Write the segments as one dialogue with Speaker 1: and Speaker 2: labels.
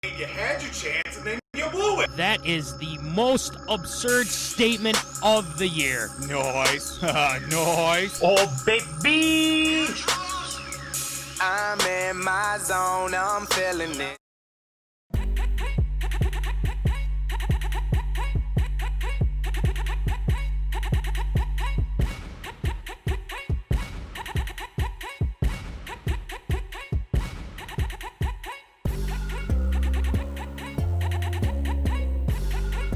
Speaker 1: You had your chance and then you blew it.
Speaker 2: That is the most absurd statement of the year.
Speaker 3: Nice. Nice.
Speaker 1: Oh, baby.
Speaker 4: I'm in my zone, I'm feeling it.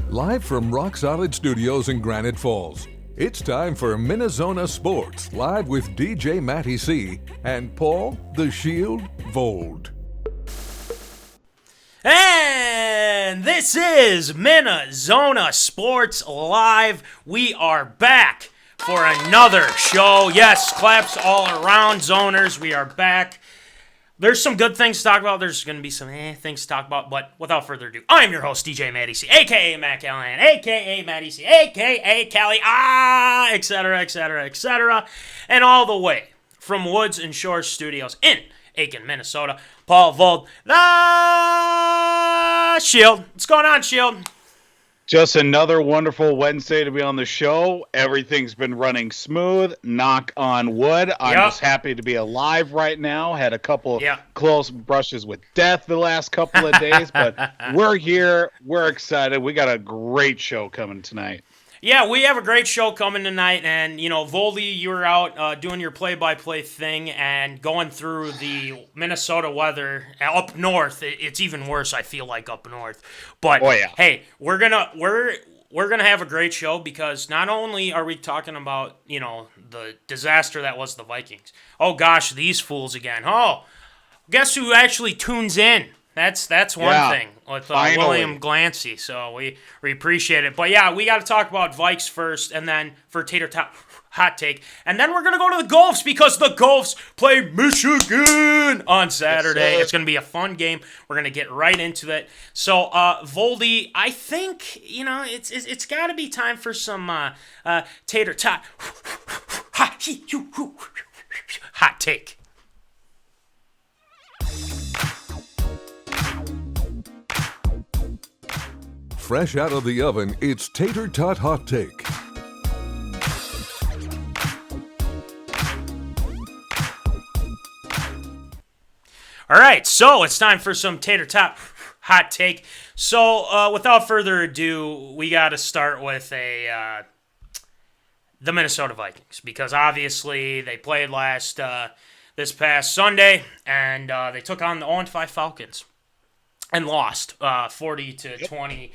Speaker 5: Live from Rock Solid Studios in Granite Falls, it's time for MinneZona Sports, live with DJ Mattie C. and Paul the Shield Vold.
Speaker 2: And this is MinneZona Sports Live. We are back for another show. Yes, claps all around, zoners. We are back. There's some good things to talk about. There's going to be some things to talk about. But without further ado, I'm your host, DJ Mattie C., a.k.a. Matt Callahan, a.k.a. Mattie C., a.k.a. Callie, etc., etc., etc. And all the way from Woods and Shores Studios in Aiken, Minnesota, Paul Vold, the Shield. What's going on, Shield?
Speaker 3: Just another wonderful Wednesday to be on the show. Everything's been running smooth. Knock on wood. I'm just happy to be alive right now. Had a couple close brushes with death the last couple of days, but we're here. We're excited. We got a great show coming tonight.
Speaker 2: Yeah, we have a great show coming tonight, and, you know, Voldy, you were out doing your play-by-play thing and going through the Minnesota weather up north. It's even worse, I feel like, up north. But, hey, we're gonna have a great show because not only are we talking about, you know, the disaster that was the Vikings. Oh, gosh, these fools again. Oh, guess who actually tunes in? That's one thing with William Glancy, so we appreciate it. But yeah, we got to talk about Vikes first, and then for Tater hot take, and then we're gonna go to the Gophers because the Gophers play Michigan on Saturday. It's gonna be a fun game. We're gonna get right into it. So, Voldy, I think it's got to be time for some Tater hot take.
Speaker 5: Fresh out of the oven, it's Tater Tot Hot Take.
Speaker 2: All right, so it's time for some Tater Tot Hot Take. So, without further ado, we got to start with the Minnesota Vikings because obviously they played this past Sunday and they took on the 0-5 Falcons and lost 40-23.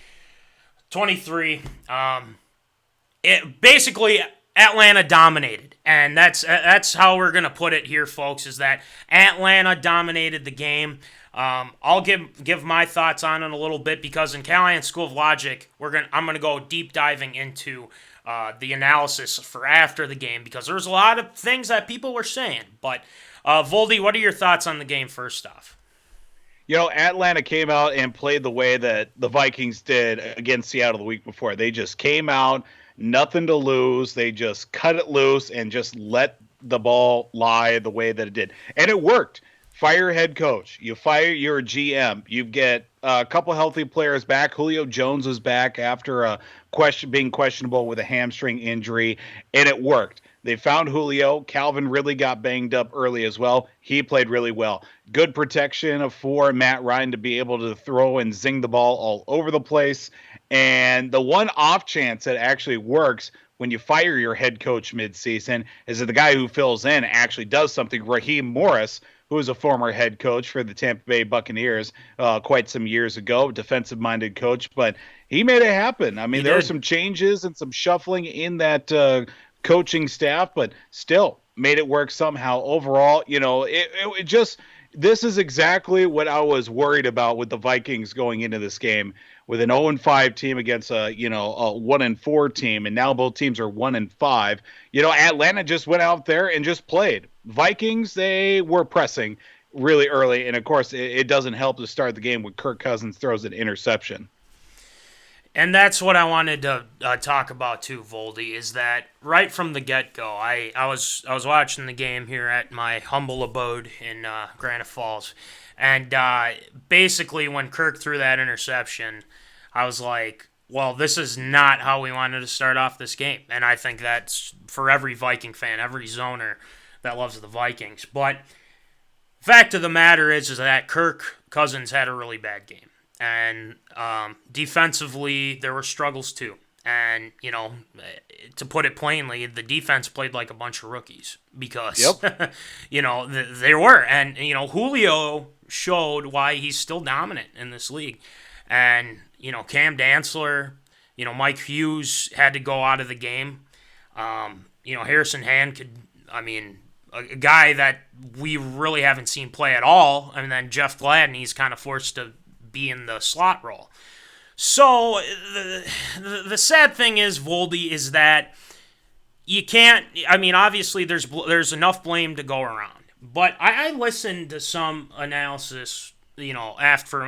Speaker 2: It basically Atlanta dominated, and that's how we're gonna put it here, folks. Is that Atlanta dominated the game? I'll give my thoughts on it a little bit because in Callahan School of Logic, I'm gonna go deep diving into the analysis for after the game because there's a lot of things that people were saying. But Voldy, what are your thoughts on the game first off?
Speaker 3: You know, Atlanta came out and played the way that the Vikings did against Seattle the week before. They just came out, nothing to lose. They just cut it loose and just let the ball lie the way that it did. And it worked. Fire head coach. You fire your GM. You get a couple healthy players back. Julio Jones was back after being questionable with a hamstring injury, and it worked. They found Julio. Calvin really got banged up early as well. He played really well. Good protection for Matt Ryan to be able to throw and zing the ball all over the place. And the one off chance that actually works when you fire your head coach midseason is that the guy who fills in actually does something. Raheem Morris, who was a former head coach for the Tampa Bay Buccaneers quite some years ago, defensive-minded coach, but he made it happen. I mean, there were some changes and some shuffling in that coaching staff, but still made it work somehow. Overall, you know, it just this is exactly what I was worried about with the Vikings going into this game, with an 0-5 team against a 1-4 team, and now both teams are 1-5. You know, Atlanta just went out there and just played. Vikings, they were pressing really early, and of course, it doesn't help to start the game when Kirk Cousins throws an interception.
Speaker 2: And that's what I wanted to talk about too, Voldy, is that right from the get-go, I was watching the game here at my humble abode in Granite Falls, and basically when Kirk threw that interception, I was like, well, this is not how we wanted to start off this game. And I think that's for every Viking fan, every Zoner that loves the Vikings. But fact of the matter is that Kirk Cousins had a really bad game. And defensively, there were struggles too. And, you know, to put it plainly, the defense played like a bunch of rookies because, you know, they were. And, you know, Julio showed why he's still dominant in this league. And, you know, Cam Dantzler, you know, Mike Hughes had to go out of the game. You know, Harrison Hand could, I mean, a guy that we really haven't seen play at all. And then Jeff Gladden, he's kind of forced to be in the slot role. So the sad thing is, Voldy, is that you can't, I mean, obviously there's enough blame to go around. But I listened to some analysis, you know,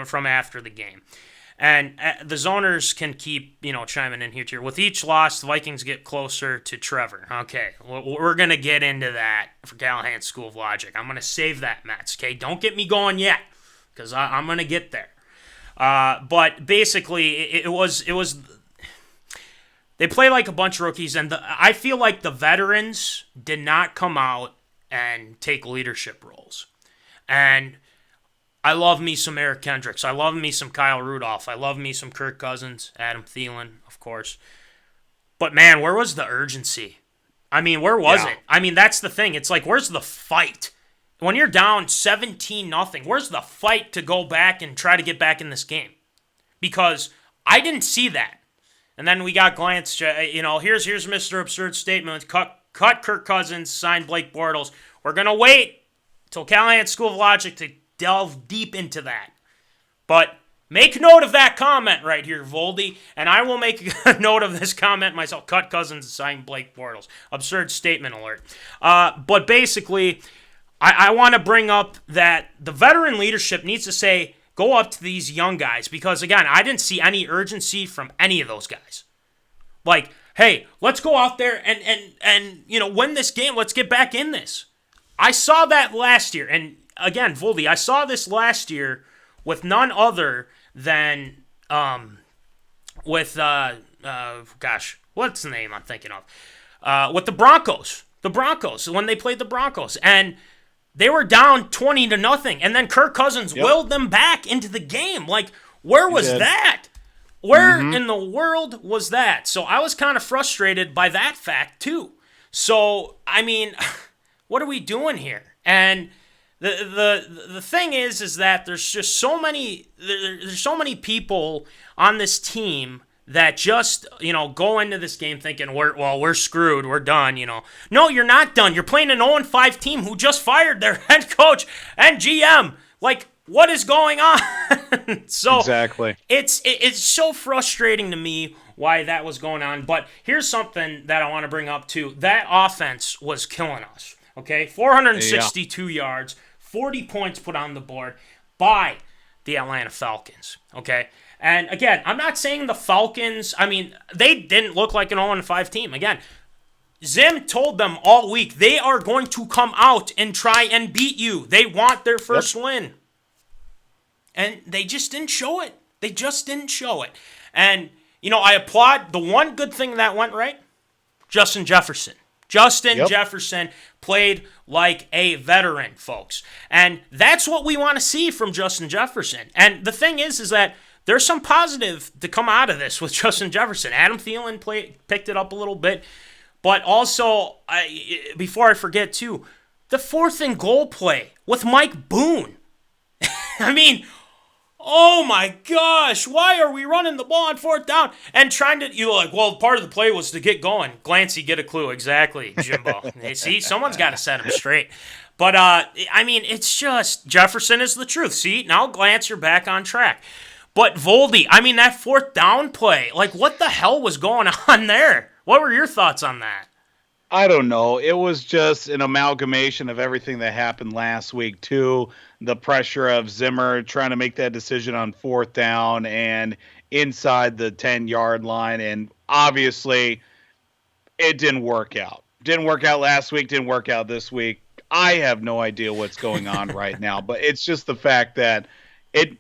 Speaker 2: from after the game. And the Zoners can keep, you know, chiming in here too. With each loss, the Vikings get closer to Trevor. Okay, we're going to get into that for Callahan's School of Logic. I'm going to save that, Mets, okay? Don't get me going yet, because I'm going to get there. But basically, it was they play like a bunch of rookies, and I feel like the veterans did not come out and take leadership roles. And I love me some Eric Kendricks. I love me some Kyle Rudolph. I love me some Kirk Cousins, Adam Thielen, of course. But man, where was the urgency? I mean, where was it? I mean, that's the thing. It's like, where's the fight? When you're down 17-0, where's the fight to go back and try to get back in this game? Because I didn't see that. And then we got glanced, you know, here's Mr. Absurd Statement. Cut Kirk Cousins, sign Blake Bortles. We're going to wait till Callahan School of Logic to delve deep into that. But make note of that comment right here, Voldy, and I will make a note of this comment myself. Cut Cousins, sign Blake Bortles. Absurd Statement alert. But basically, I want to bring up that the veteran leadership needs to say, go up to these young guys. Because, again, I didn't see any urgency from any of those guys. Like, hey, let's go out there and you know, win this game. Let's get back in this. I saw that last year. And, again, Voldy, I saw this last year with none other than with, what's the name I'm thinking of? With the Broncos. The Broncos, when they played the Broncos. And they were down 20-0, and then Kirk Cousins willed them back into the game. Like, where was that? Where in the world was that? So I was kind of frustrated by that fact, too. So, I mean, what are we doing here? And the thing is that there's just so many people on this team that just, you know, go into this game thinking, we're screwed, we're done, you know. No, you're not done. You're playing an 0-5 team who just fired their head coach and GM. Like, what is going on? So
Speaker 3: exactly.
Speaker 2: It's so frustrating to me why that was going on. But here's something that I want to bring up, too. That offense was killing us, okay? 462 yards, 40 points put on the board by the Atlanta Falcons, okay? And again, I'm not saying the Falcons, I mean, they didn't look like an 0-5 team. Again, Zim told them all week they are going to come out and try and beat you. They want their first win. And they just didn't show it. They just didn't show it. And, you know, I applaud the one good thing that went right, Justin Jefferson. Justin Jefferson played like a veteran, folks. And that's what we want to see from Justin Jefferson. And the thing is that there's some positive to come out of this with Justin Jefferson. Adam Thielen picked it up a little bit. But also, before I forget, too, the 4th and goal play with Mike Boone. I mean, oh my gosh, why are we running the ball on 4th down? And trying to, you're like, well, part of the play was to get going. Glancy, get a clue. Exactly, Jimbo. See, someone's got to set him straight. But, I mean, it's just, Jefferson is the truth. See, now Glance, you're back on track. But Voldy, I mean, that 4th down play, like, what the hell was going on there? What were your thoughts on that?
Speaker 3: I don't know. It was just an amalgamation of everything that happened last week, too. the pressure of Zimmer trying to make that decision on 4th down and inside the 10-yard line. And obviously it didn't work out. Didn't work out last week, didn't work out this week. I have no idea what's going on right now, but it's just the fact that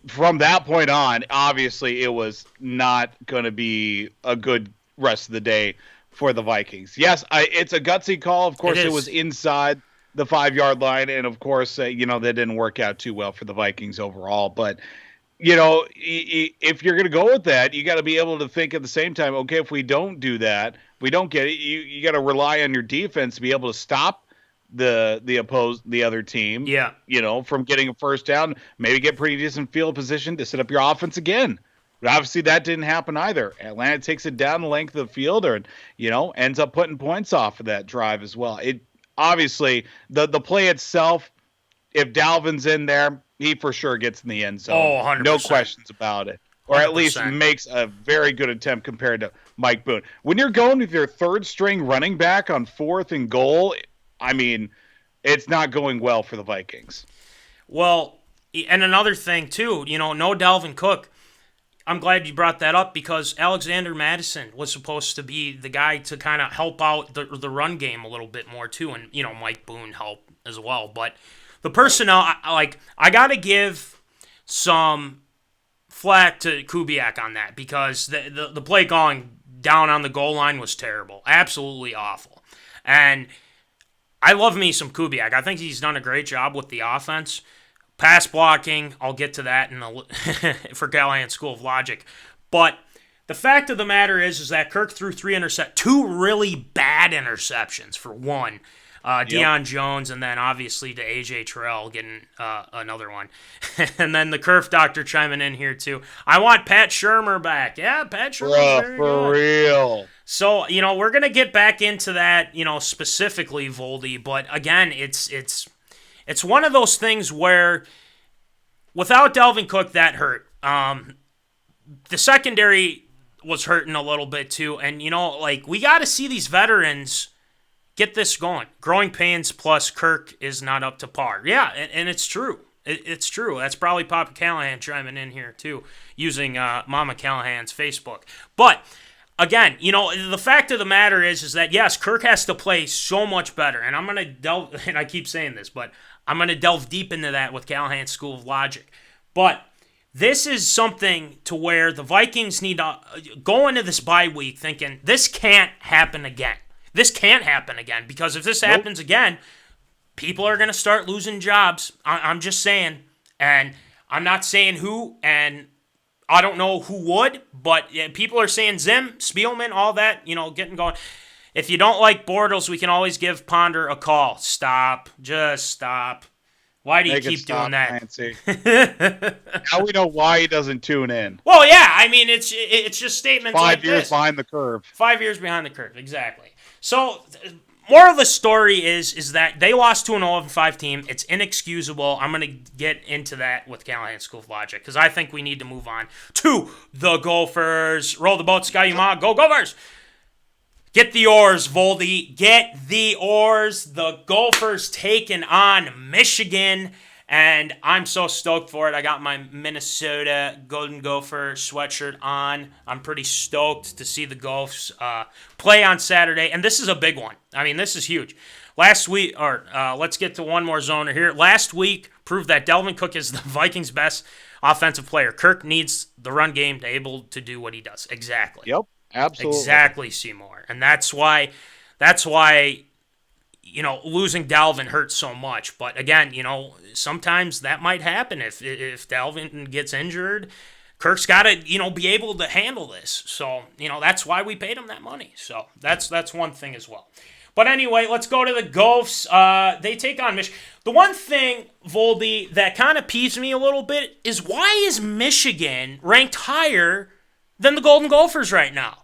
Speaker 3: from that point on, obviously it was not going to be a good rest of the day for the Vikings. Yes, it's a gutsy call. Of course, it was inside the 5-yard line, and of course, that didn't work out too well for the Vikings overall. But if you're going to go with that, you got to be able to think at the same time. Okay, if we don't do that, we don't get it. You got to rely on your defense to be able to stop the other team.
Speaker 2: Yeah.
Speaker 3: From getting a first down, maybe get pretty decent field position to set up your offense again. But obviously that didn't happen either. Atlanta takes it down the length of the field, or ends up putting points off of that drive as well. It obviously the play itself, if Dalvin's in there, he for sure gets in the end zone.
Speaker 2: Oh, 100%.
Speaker 3: No questions about it. Or at least
Speaker 2: 100%.
Speaker 3: makes a very good attempt compared to Mike Boone. When you're going with your third string running back on 4th and goal, I mean, it's not going well for the Vikings.
Speaker 2: Well, and another thing too, no Dalvin Cook. I'm glad you brought that up because Alexander Madison was supposed to be the guy to kind of help out the run game a little bit more too, and Mike Boone helped as well. But the personnel, I got to give some flack to Kubiak on that because the play calling down on the goal line was terrible, absolutely awful. And I love me some Kubiak. I think he's done a great job with the offense. Pass blocking, I'll get to that for Callahan School of Logic. But the fact of the matter is that Kirk threw 2 really bad interceptions for one. Deion Jones, and then obviously to A.J. Terrell getting another one. And then the Kerf Doctor chiming in here too. I want Pat Shurmur back. Yeah, Pat Shurmur.
Speaker 3: For real.
Speaker 2: So, we're going to get back into that, specifically, Voldy. But again, it's one of those things where without Dalvin Cook, that hurt. The secondary was hurting a little bit too. And, we got to see these veterans get this going. Growing pains plus Kirk is not up to par. Yeah, and it's true. It's true. That's probably Papa Callahan chiming in here too, using Mama Callahan's Facebook. But again, the fact of the matter is that, yes, Kirk has to play so much better. And I'm going to delve, and I keep saying this, but I'm going to delve deep into that with Callahan School of Logic. But this is something to where the Vikings need to go into this bye week thinking this can't happen again. This can't happen again because if this happens again, people are going to start losing jobs. I'm just saying. And I'm not saying who, and I don't know who would, but people are saying Zim, Spielman, all that, getting going. If you don't like Bortles, we can always give Ponder a call. Stop. Just stop. Why do you keep doing that?
Speaker 3: Nancy. Now we know why he doesn't tune in.
Speaker 2: Well, yeah. I mean, it's just statements
Speaker 3: 5
Speaker 2: like
Speaker 3: years
Speaker 2: this.
Speaker 3: behind the curve.
Speaker 2: 5 years behind the curve, exactly. So, moral of the story is that they lost to an 0-5 team. It's inexcusable. I'm going to get into that with Callahan School of Logic because I think we need to move on to the Gophers. Roll the boat, Sky Yuma. Go Gophers! Get the Oars, Voldy. Get the Oars. The Gophers taking on Michigan. And I'm so stoked for it. I got my Minnesota Golden Gopher sweatshirt on. I'm pretty stoked to see the Gophs play on Saturday. And this is a big one. I mean, this is huge. Last week, let's get to one more Zona here. Last week proved that Dalvin Cook is the Vikings' best offensive player. Kirk needs the run game to be able to do what he does. Exactly.
Speaker 3: Yep. Absolutely.
Speaker 2: Exactly, Seymour. And that's why, losing Dalvin hurts so much. But again, sometimes that might happen if Dalvin gets injured. Kirk's got to, be able to handle this. So, that's why we paid him that money. So that's one thing as well. But anyway, let's go to the Gophs. They take on Michigan. The one thing, Voldy, that kind of peeves me a little bit is why is Michigan ranked higher than the Golden Gophers right now?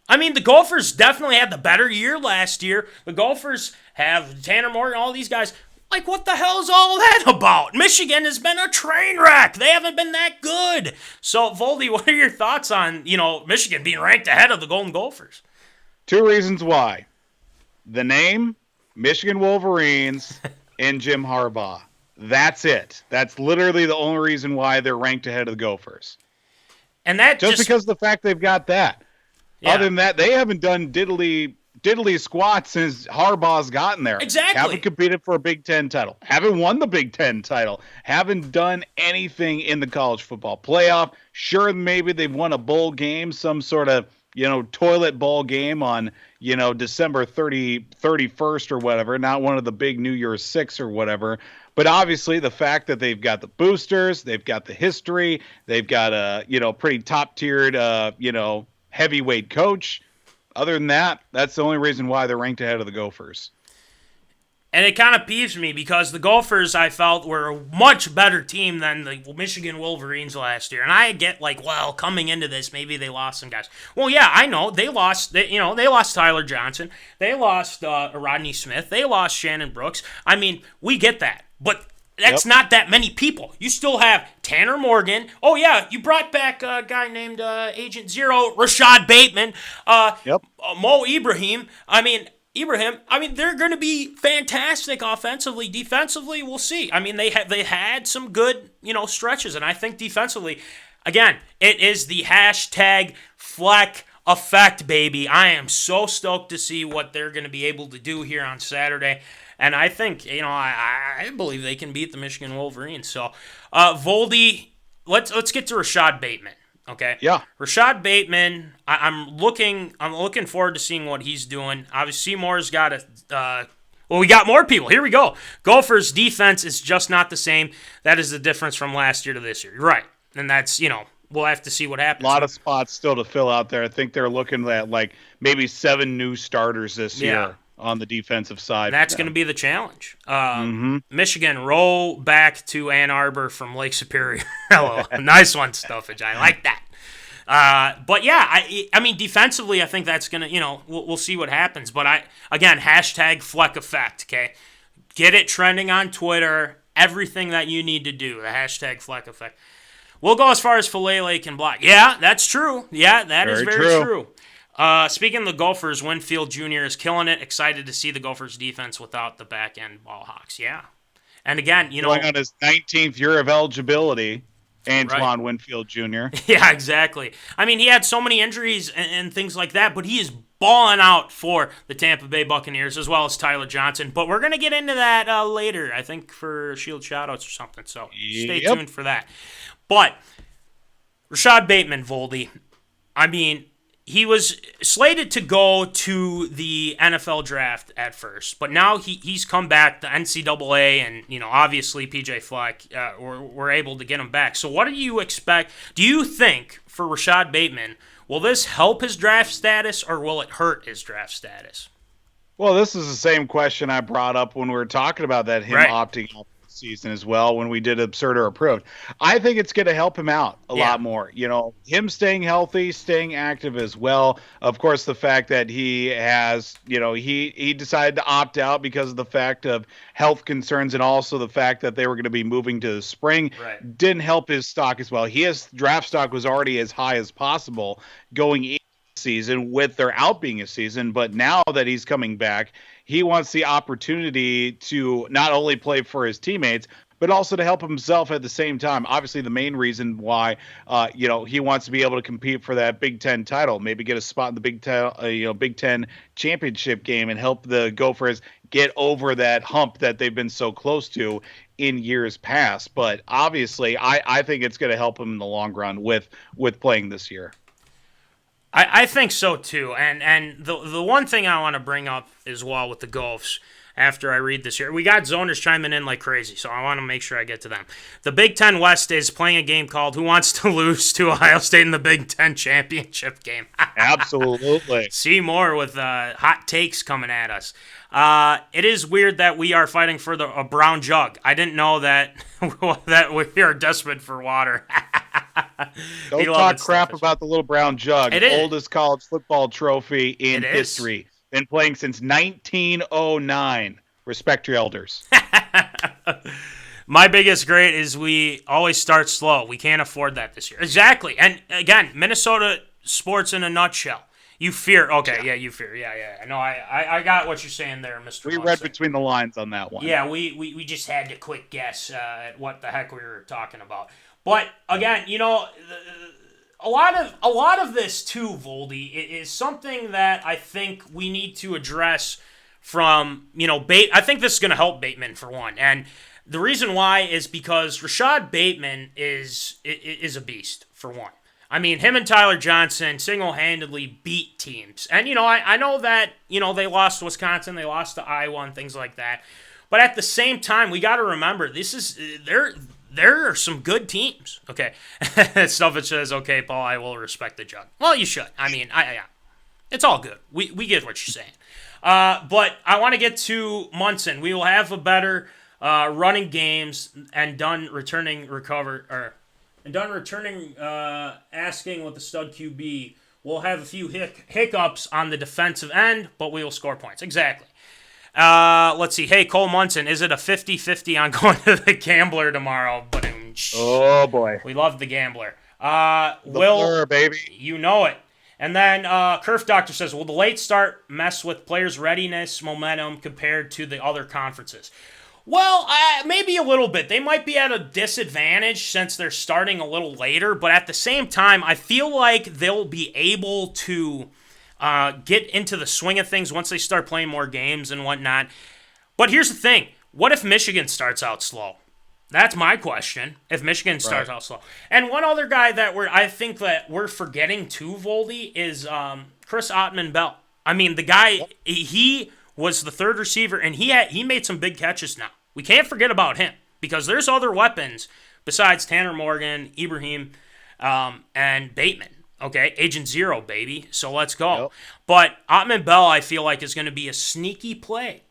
Speaker 2: I mean, the Gophers definitely had the better year last year. The Gophers have Tanner Morgan, all these guys. Like, what the hell is all that about? Michigan has been a train wreck. They haven't been that good. So, Voldy, what are your thoughts on, Michigan being ranked ahead of the Golden Gophers?
Speaker 3: 2 reasons why. The name, Michigan Wolverines, and Jim Harbaugh. That's it. That's literally the only reason why they're ranked ahead of the Gophers.
Speaker 2: And that
Speaker 3: just because of the fact they've got that.
Speaker 2: Yeah.
Speaker 3: Other than that, they haven't done diddly squat since Harbaugh's gotten there.
Speaker 2: Exactly.
Speaker 3: Haven't competed for a Big Ten title. Haven't won the Big Ten title. Haven't done anything in the college football playoff. Sure, maybe they've won a bowl game, some sort of, toilet bowl game on, December 31st or whatever, not one of the big New Year's 6 or whatever. But obviously the fact that they've got the boosters, they've got the history, they've got a, pretty top-tiered, heavyweight coach. Other than that, that's the only reason why they're ranked ahead of the Gophers.
Speaker 2: And it kind of peeves me because the Gophers, I felt, were a much better team than the Michigan Wolverines last year. And I get coming into this, maybe they lost some guys. Well, yeah, I know. They lost Tyler Johnson. They lost Rodney Smith. They lost Shannon Brooks. I mean, we get that. But that's not that many people. You still have Tanner Morgan. Oh, yeah, you brought back a guy named Agent Zero, Rashad Bateman, Mo Ibrahim. They're going to be fantastic offensively. Defensively, we'll see. I mean, they had some good, stretches, and I think defensively, again, it is the hashtag Fleck effect, baby. I am so stoked to see what they're going to be able to do here on Saturday. And I think, I believe they can beat the Michigan Wolverines. So, Voldy, let's get to Rashad Bateman. Okay.
Speaker 3: Yeah.
Speaker 2: Rashad Bateman, I'm looking forward to seeing what he's doing. Obviously, Seymour's got we got more people. Here we go. Gophers' defense is just not the same. That is the difference from last year to this year. You're right. And that's, we'll have to see what happens.
Speaker 3: A lot of spots still to fill out there. I think they're looking at maybe 7 new starters this year on the defensive side.
Speaker 2: And that's going to be the challenge. Michigan, roll back to Ann Arbor from Lake Superior. Hello. Nice one, Stuffage. I like that. But yeah, I mean, defensively, I think that's going to, we'll see what happens. But again, hashtag Fleck effect, okay? Get it trending on Twitter. Everything that you need to do, the hashtag Fleck effect. We'll go as far as Filele can block. Yeah, that's true. Yeah, that is very true. Speaking of the Gophers, Winfield Jr. is killing it. Excited to see the Gophers defense without the back-end ball hawks. Yeah. And again,
Speaker 3: going on his 19th year of eligibility, Antoine Winfield Jr.
Speaker 2: Yeah, exactly. I mean, he had so many injuries and things like that, but he is balling out for the Tampa Bay Buccaneers as well as Tyler Johnson. But we're going to get into that later, I think, for Shield Shoutouts or something. So stay tuned for that. But Rashad Bateman, Voldy, I mean, he was slated to go to the NFL draft at first, but now he's come back. The NCAA and, obviously PJ Fleck were able to get him back. So what do you expect? Do you think for Rashad Bateman, will this help his draft status or will it hurt his draft status?
Speaker 3: Well, this is the same question I brought up when we were talking about that, him opting out season as well when we did Absurd or Approved. I think it's going to help him out a lot more. Him staying healthy, staying active as well. Of course, the fact that he has, he decided to opt out because of the fact of health concerns and also the fact that they were going to be moving to the spring didn't help his stock as well. His draft stock was already as high as possible going into the season with there out being a season, but now that he's coming back, he wants the opportunity to not only play for his teammates, but also to help himself at the same time. Obviously, the main reason why, he wants to be able to compete for that Big Ten title, maybe get a spot in the Big Ten championship game and help the Gophers get over that hump that they've been so close to in years past. But obviously, I think it's going to help him in the long run with playing this year.
Speaker 2: I think so too, and the one thing I want to bring up as well with the Gophs after I read this here, we got zoners chiming in like crazy, so I want to make sure I get to them. The Big Ten West is playing a game called Who Wants to Lose to Ohio State in the Big Ten Championship game.
Speaker 3: Absolutely.
Speaker 2: Seymour with hot takes coming at us. It is weird that we are fighting for a brown jug. I didn't know that we are desperate for water.
Speaker 3: Don't talk crap about the little brown jug. Oldest college football trophy in history. Been playing since 1909. Respect your elders.
Speaker 2: My biggest grade is we always start slow. We can't afford that this year. Exactly. And again, Minnesota sports in a nutshell. You fear. Okay, yeah, you fear. Yeah. No, I got what you're saying there, Mr.
Speaker 3: We
Speaker 2: Munson.
Speaker 3: read between the lines on that one.
Speaker 2: Yeah, we just had to quick guess at what the heck we were talking about. But again, a lot of this too, Voldy, is something that I think we need to address from, I think this is going to help Bateman for one. And the reason why is because Rashad Bateman is a beast for one. I mean, him and Tyler Johnson single-handedly beat teams. And, I know that, they lost to Wisconsin, they lost to Iowa and things like that. But at the same time, we got to remember, there are some good teams. Okay. Stuff that says, okay, Paul, I will respect the judge. Well, you should. I mean, it's all good. We get what you're saying. But I want to get to Munson. We will have a better running games and done returning asking with the stud QB. We'll have a few hiccups on the defensive end, but we will score points. Exactly. Let's see. Hey, Cole Munson, is it a 50-50 on going to the Gambler tomorrow?
Speaker 3: Oh, boy.
Speaker 2: We love the Gambler.
Speaker 3: Blur, baby.
Speaker 2: You know it. And then Kerf Doctor says, will the late start mess with players' readiness, momentum compared to the other conferences? Well, maybe a little bit. They might be at a disadvantage since they're starting a little later, but at the same time, I feel like they'll be able to get into the swing of things once they start playing more games and whatnot. But here's the thing. What if Michigan starts out slow? That's my question, if Michigan starts out slow. And one other guy that I think that we're forgetting too, Voldy, is Chris Ottman-Bell. I mean, the guy, he was the third receiver, and he made some big catches now. We can't forget about him, because there's other weapons besides Tanner Morgan, Ibrahim, and Bateman. Okay, Agent Zero, baby. So let's go.
Speaker 3: Yep.
Speaker 2: But Ottman-Bell, I feel like, is going to be a sneaky play.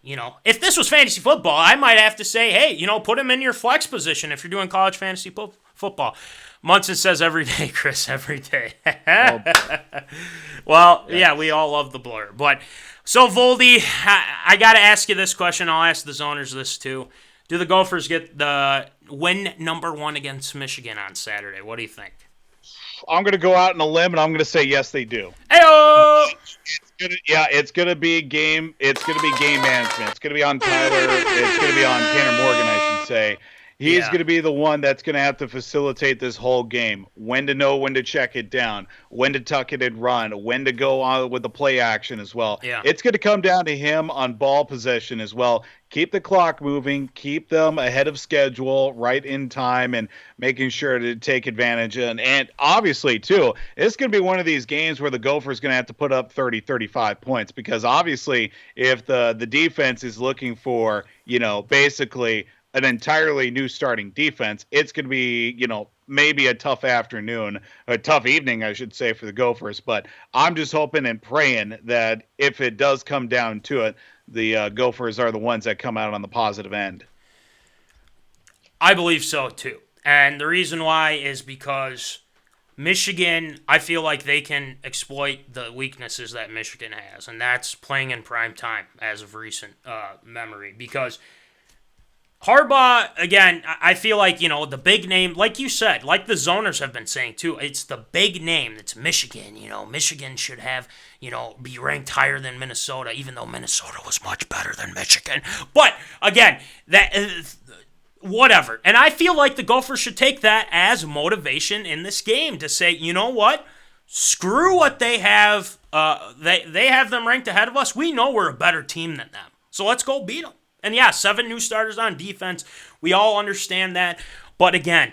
Speaker 2: If this was fantasy football, I might have to say, hey, put him in your flex position if you're doing college fantasy football. Munson says every day, Chris, every day. Well, yeah, we all love the blur. But so, Voldy, I got to ask you this question. I'll ask the zoners this too. Do the Gophers get the win number 1 against Michigan on Saturday? What do you think?
Speaker 3: I'm going to go out on a limb, and I'm going to say yes, they do.
Speaker 2: Heyo!
Speaker 3: It's going to be game. It's going to be game management. It's going to be on Tyler. It's going to be on Tanner Morgan, I should say. He's going to be the one that's going to have to facilitate this whole game. When to know when to check it down, when to tuck it and run, when to go on with the play action as well.
Speaker 2: Yeah.
Speaker 3: It's going to come down to him on ball possession as well. Keep the clock moving, keep them ahead of schedule, right in time, and making sure to take advantage. And obviously, too, it's going to be one of these games where the Gophers going to have to put up 30, 35 points, because obviously if the defense is looking for, basically an entirely new starting defense, it's going to be, maybe a tough afternoon, a tough evening, I should say, for the Gophers. But I'm just hoping and praying that if it does come down to it, the Gophers are the ones that come out on the positive end.
Speaker 2: I believe so, too. And the reason why is because Michigan, I feel like they can exploit the weaknesses that Michigan has, and that's playing in prime time as of recent memory. Because Harbaugh, again, I feel like, the big name, like you said, like the zoners have been saying too, it's the big name. It's Michigan. Michigan should have, be ranked higher than Minnesota, even though Minnesota was much better than Michigan. But again, that whatever. And I feel like the Gophers should take that as motivation in this game to say, you know what? Screw what they have. They have them ranked ahead of us. We know we're a better team than them. So let's go beat them. And yeah, 7 new starters on defense. We all understand that. But again,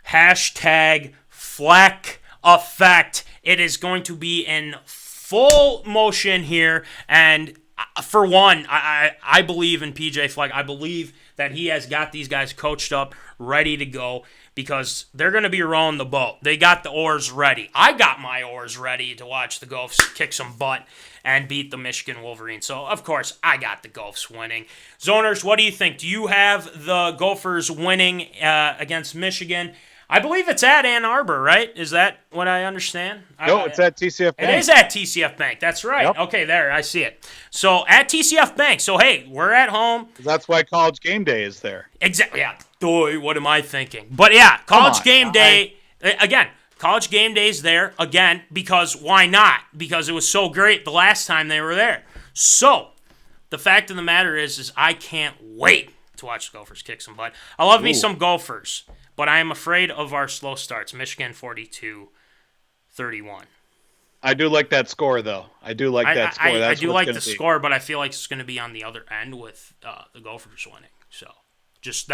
Speaker 2: hashtag Fleck effect. It is going to be in full motion here. And for one, I believe in PJ Fleck. I believe that he has got these guys coached up, ready to go, because they're going to be rowing the boat. They got the oars ready. I got my oars ready to watch the Gophers kick some butt and beat the Michigan Wolverines. So, of course, I got the Gophers winning. Zoners, what do you think? Do you have the Gophers winning against Michigan? I believe it's at Ann Arbor, right? Is that what I understand?
Speaker 3: No, it's at TCF Bank.
Speaker 2: It is at TCF Bank. That's right.
Speaker 3: Yep.
Speaker 2: Okay, there. I see it. So, at TCF Bank. So, hey, we're at home.
Speaker 3: That's why College Game Day is there.
Speaker 2: Exactly. Yeah. Boy, what am I thinking? But, yeah, College Game Day. Again, College Game Day's there, again, because why not? Because it was so great the last time they were there. So, the fact of the matter is I can't wait to watch the Gophers kick some butt. I love me some Gophers, but I am afraid of our slow starts. Michigan 42-31.
Speaker 3: I do like that score, though. I do like that score.
Speaker 2: I do like the score, but I feel like it's going to be on the other end with the Gophers winning. So,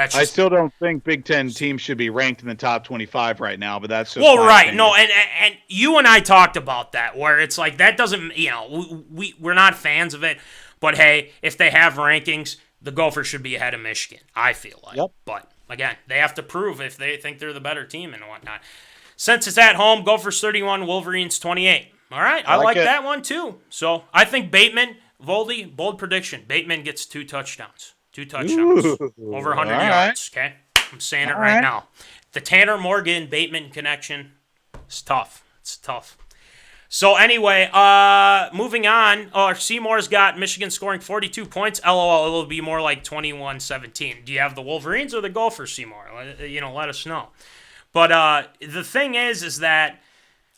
Speaker 2: I
Speaker 3: still don't think Big Ten teams should be ranked in the top 25 right now, but that's just
Speaker 2: right.
Speaker 3: opinion.
Speaker 2: No, and you and I talked about that, where it's like that doesn't, we're not fans of it, but hey, if they have rankings, the Gophers should be ahead of Michigan, I feel like.
Speaker 3: Yep.
Speaker 2: But again, they have to prove if they think they're the better team and whatnot. Since it's at home, Gophers 31, Wolverines 28. All right, I like that one too. So I think Bateman, Voldy, bold prediction. Bateman gets 2 touchdowns. 2 touchdowns. Over 100 yards, okay? I'm saying it right now. The Tanner Morgan-Bateman connection is tough. It's tough. So anyway, moving on. Seymour's got Michigan scoring 42 points. LOL, it'll be more like 21-17. Do you have the Wolverines or the Gophers, Seymour? Let us know. But the thing is that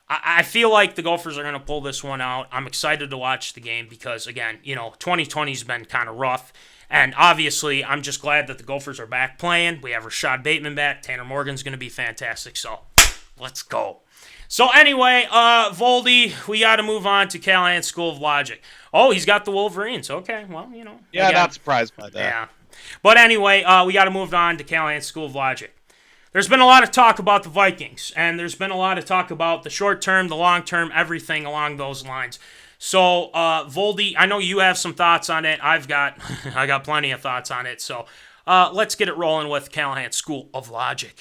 Speaker 2: I feel like the Gophers are going to pull this one out. I'm excited to watch the game because, again, 2020's been kind of rough. And obviously, I'm just glad that the Gophers are back playing. We have Rashad Bateman back. Tanner Morgan's going to be fantastic. So, let's go. So, anyway, Voldy, we got to move on to Callahan School of Logic. Oh, he's got the Wolverines. Okay, well,
Speaker 3: Yeah,
Speaker 2: again,
Speaker 3: not surprised by that.
Speaker 2: Yeah. But anyway, we got to move on to Callahan School of Logic. There's been a lot of talk about the Vikings, and there's been a lot of talk about the short term, the long term, everything along those lines. So, Voldy, I know you have some thoughts on it. I got plenty of thoughts on it. So, let's get it rolling with Callahan School of Logic.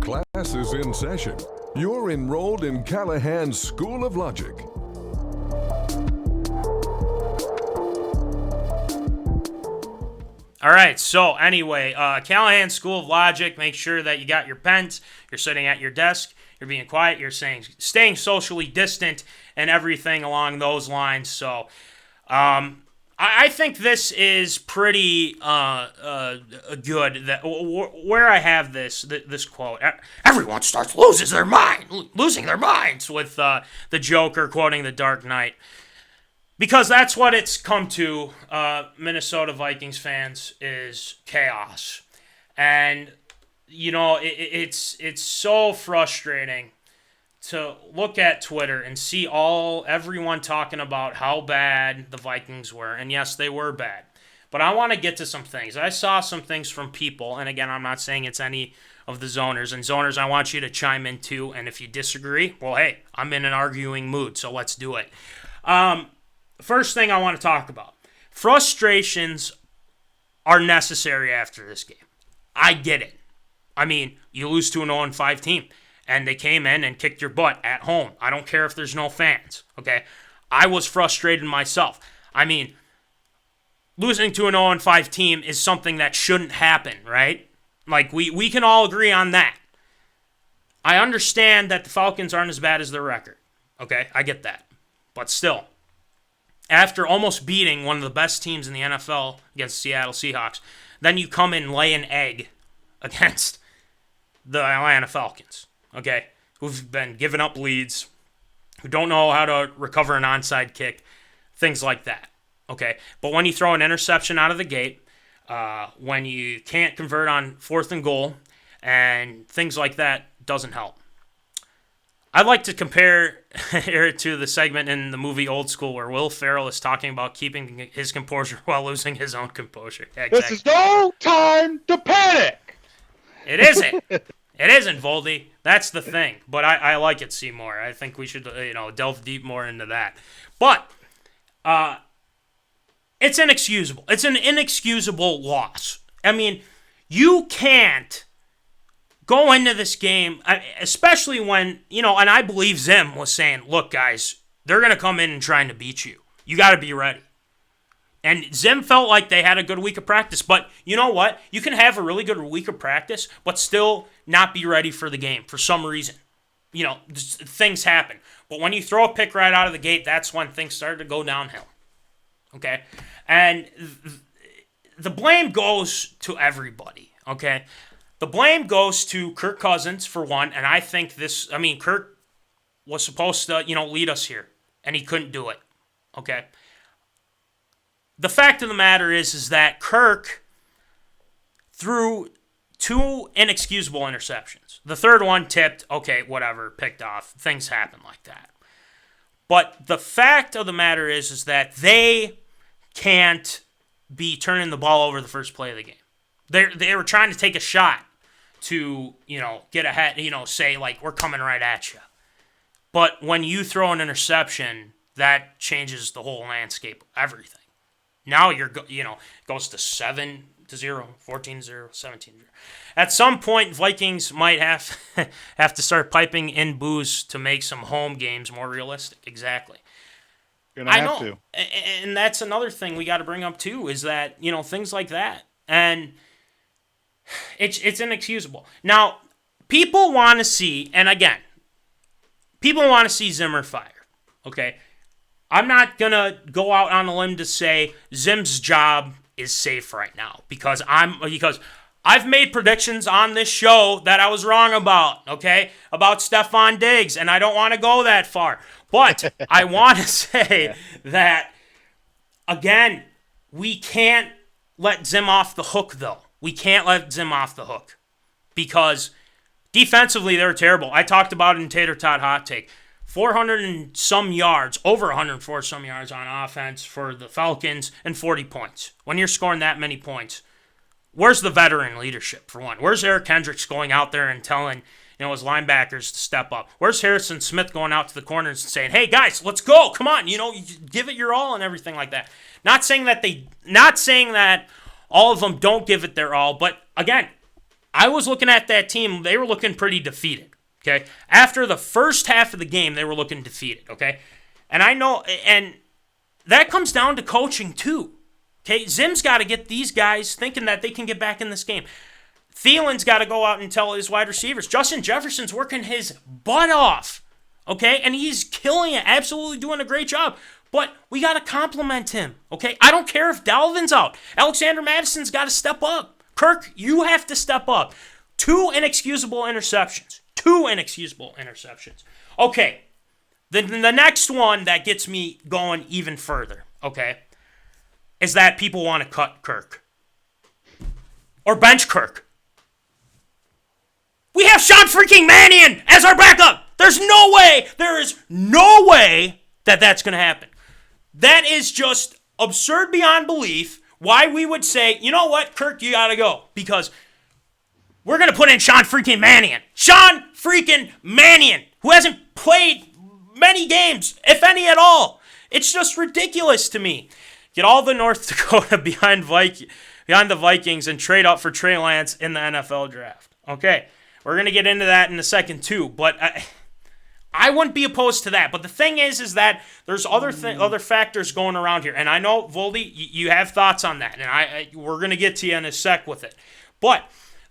Speaker 5: Class is in session. You're enrolled in Callahan's School of Logic.
Speaker 2: All right, so anyway, Callahan School of Logic, make sure that you got your pens, you're sitting at your desk, you're being quiet, you're staying socially distant, and everything along those lines. So, I think this is pretty good. That where I have this quote, everyone starts losing their minds with the Joker quoting the Dark Knight, because that's what it's come to. Minnesota Vikings fans is chaos, and it's so frustrating to look at Twitter and see everyone talking about how bad the Vikings were. And yes, they were bad. But I want to get to some things. I saw some things from people, and again, I'm not saying it's any of the zoners. And zoners, I want you to chime in too. And if you disagree, well, hey, I'm in an arguing mood, so let's do it. First thing I want to talk about. Frustrations are necessary after this game. I get it. I mean, you lose to an 0-5 team. And they came in and kicked your butt at home. I don't care if there's no fans, okay? I was frustrated myself. I mean, losing to an 0-5 team is something that shouldn't happen, right? Like, we can all agree on that. I understand that the Falcons aren't as bad as their record, okay? I get that. But still, after almost beating one of the best teams in the NFL against the Seattle Seahawks, then you come and lay an egg against the Atlanta Falcons. Okay, who've been giving up leads, who don't know how to recover an onside kick, things like that. Okay, but when you throw an interception out of the gate, when you can't convert on 4th and goal, and things like that, doesn't help. I'd like to compare it to the segment in the movie Old School where Will Ferrell is talking about keeping his composure while losing his own composure. Exactly.
Speaker 3: This is no time to panic!
Speaker 2: It isn't. It isn't, Voldy. That's the thing. But I like it, Seymour. I think we should, delve deep more into that. But it's inexcusable. It's an inexcusable loss. I mean, you can't go into this game, especially when, and I believe Zim was saying, look, guys, they're going to come in and trying to beat you. You got to be ready. And Zim felt like they had a good week of practice. But you know what? You can have a really good week of practice, but still not be ready for the game for some reason. things happen. But when you throw a pick right out of the gate, that's when things started to go downhill. Okay? And the blame goes to everybody. Okay? The blame goes to Kirk Cousins, for one, and I think Kirk was supposed to, lead us here, and he couldn't do it. Okay? The fact of the matter is that Kirk threw 2 inexcusable interceptions. The third one tipped, okay, whatever, picked off. Things happen like that. But the fact of the matter is that they can't be turning the ball over the first play of the game. They were trying to take a shot to, get ahead, say, like, we're coming right at you. But when you throw an interception, that changes the whole landscape of everything. Now it goes to 7-0, 14-0, 17-0. At some point, Vikings might have to start piping in booze to make some home games more realistic. Exactly.
Speaker 3: You're gonna have to.
Speaker 2: And that's another thing we got to bring up too, is that things like that, and it's inexcusable. Now, people want to see, and again, people want to see Zimmer fired. Okay. I'm not going to go out on a limb to say Zim's job is safe right now because I've made predictions on this show that I was wrong about, okay? About Stephon Diggs, and I don't want to go that far. But I want to say that, again, we can't let Zim off the hook, though. We can't let Zim off the hook because defensively they're terrible. I talked about it in Tater Tot Hot Take. 400 and some yards, over 104 some yards on offense for the Falcons, and 40 points. When you're scoring that many points, where's the veteran leadership, for one? Where's Eric Kendricks going out there and telling his linebackers to step up? Where's Harrison Smith going out to the corners and saying, hey, guys, let's go. Come on, give it your all and everything like that. Not saying that all of them don't give it their all, but, again, I was looking at that team. They were looking pretty defeated. Okay, after the first half of the game, they were looking defeated, okay? And I know, and that comes down to coaching too, okay? Zim's got to get these guys thinking that they can get back in this game. Thielen's got to go out and tell his wide receivers. Justin Jefferson's working his butt off, okay? And he's killing it, absolutely doing a great job. But we got to compliment him, okay? I don't care if Dalvin's out. Alexander Madison's got to step up. Kirk, you have to step up. 2 inexcusable interceptions. 2 inexcusable interceptions. Okay, the next one that gets me going even further, okay, is that people want to cut Kirk. Or bench Kirk. We have Sean freaking Mannion as our backup. There is no way that that's going to happen. That is just absurd beyond belief why we would say, you know what, Kirk, you got to go. Because we're going to put in Sean freaking Mannion. Sean freaking Mannion, who hasn't played many games, if any at all. It's just ridiculous to me. Get all the North Dakota behind the Vikings and trade up for Trey Lance in the NFL draft. Okay, we're going to get into that in a second too, but I wouldn't be opposed to that. But the thing is that there's other factors going around here. And I know, Voldy, you have thoughts on that, and we're going to get to you in a sec with it. But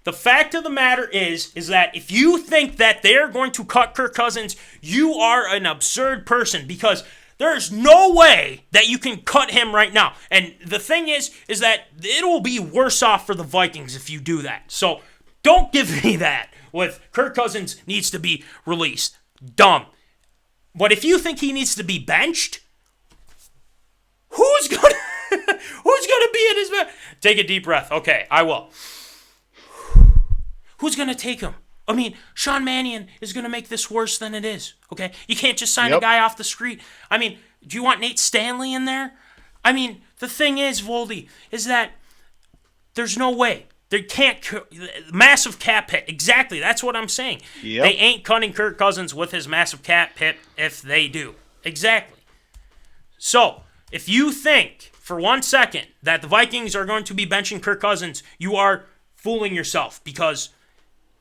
Speaker 2: the fact of the matter is that if you think that they're going to cut Kirk Cousins, you are an absurd person because there's no way that you can cut him right now. And the thing is that it will be worse off for the Vikings if you do that. So don't give me that with Kirk Cousins needs to be released. Dumb. But if you think he needs to be benched, who's gonna be in his bench? Take a deep breath. Okay, I will. Who's going to take him? I mean, Sean Mannion is going to make this worse than it is, okay? You can't just sign a guy off the street. I mean, do you want Nate Stanley in there? I mean, the thing is, Voldy, is that there's no way. They can't. Massive cap hit. Exactly, that's what I'm saying. Yep. They ain't cutting Kirk Cousins with his massive cap hit if they do. Exactly. So, if you think for 1 second that the Vikings are going to be benching Kirk Cousins, you are fooling yourself because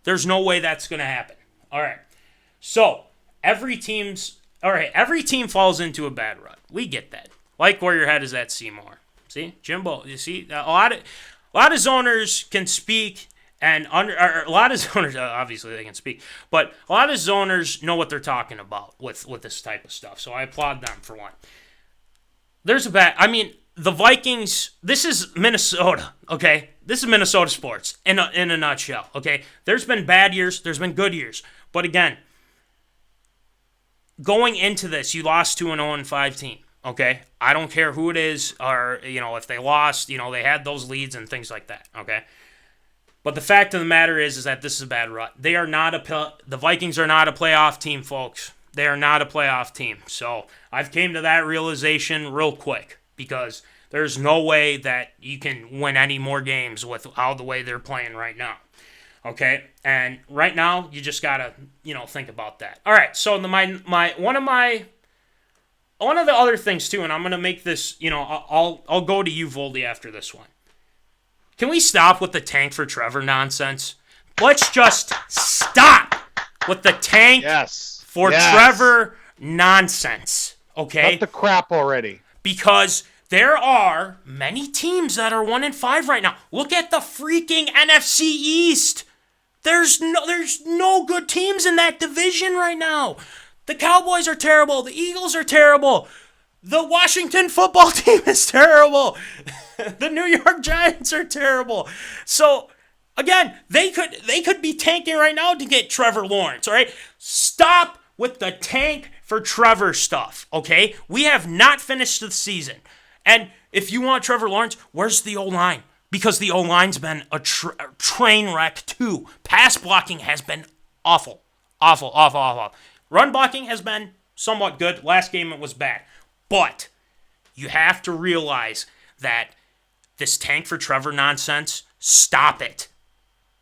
Speaker 2: there's no way that's going to happen. All right. So, every team falls into a bad rut. We get that. Like where your head is at, Seymour. See? Jimbo, you see? A lot of zoners can speak And a lot of zoners, obviously they can speak, but a lot of zoners know what they're talking about with this type of stuff. So I applaud them for one. The Vikings, this is Minnesota, okay? This is Minnesota sports in a nutshell, okay? There's been bad years, there's been good years. But again, going into this, you lost to an 0-5 team, okay? I don't care who it is or, if they lost, they had those leads and things like that, okay? But the fact of the matter is that this is a bad rut. The Vikings are not a playoff team, folks. They are not a playoff team. So I've came to that realization real quick because there's no way that you can win any more games with how the way they're playing right now. Okay? And right now, you just got to, think about that. All right, so one of the other things too, and I'm going to make this, I'll go to you, Voldy, after this one. Can we stop with the tank for Trevor nonsense? Let's just stop with the tank for Trevor nonsense, okay?
Speaker 3: Cut the crap already.
Speaker 2: Because there are many teams that are 1-5 right now. Look at the freaking NFC East. There's no good teams in that division right now. The Cowboys are terrible. The Eagles are terrible. The Washington football team is terrible. The New York Giants are terrible. So, again, they could be tanking right now to get Trevor Lawrence, all right? Stop with the tank for Trevor stuff, okay? We have not finished the season. And if you want Trevor Lawrence, where's the O-line? Because the O-line's been a train wreck too. Pass blocking has been awful. Awful. Run blocking has been somewhat good. Last game it was bad. But you have to realize that this tank for Trevor nonsense, stop it.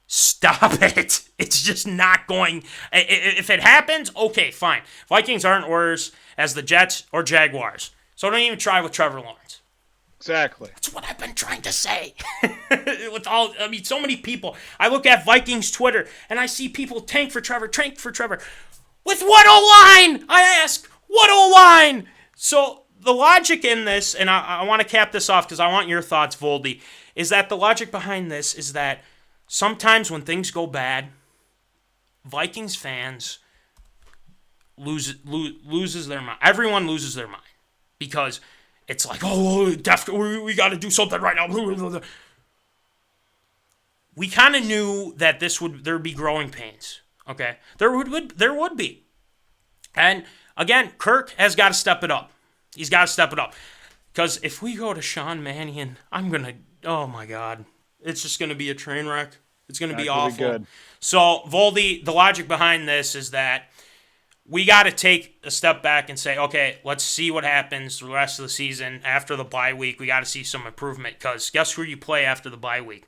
Speaker 2: Stop it. It's just not going. If it happens, okay, fine. Vikings aren't worse as the Jets or Jaguars. So don't even try with Trevor Lawrence.
Speaker 3: Exactly.
Speaker 2: That's what I've been trying to say. So many people. I look at Vikings Twitter and I see people tank for Trevor. With what O-line? I ask, what O-line? So the logic in this, and I want to cap this off because I want your thoughts, Voldy, is that the logic behind this is that sometimes when things go bad, Vikings fans loses their mind. Everyone loses their mind because it's like, we got to do something right now. We kind of knew that there would be growing pains. Okay, there would be, and again, Kirk has got to step it up. He's got to step it up because if we go to Sean Mannion, oh my God, it's just gonna be a train wreck. It's gonna be awful. Good. So Voldy, the logic behind this is that we got to take a step back and say, okay, let's see what happens the rest of the season after the bye week. We got to see some improvement because guess who you play after the bye week?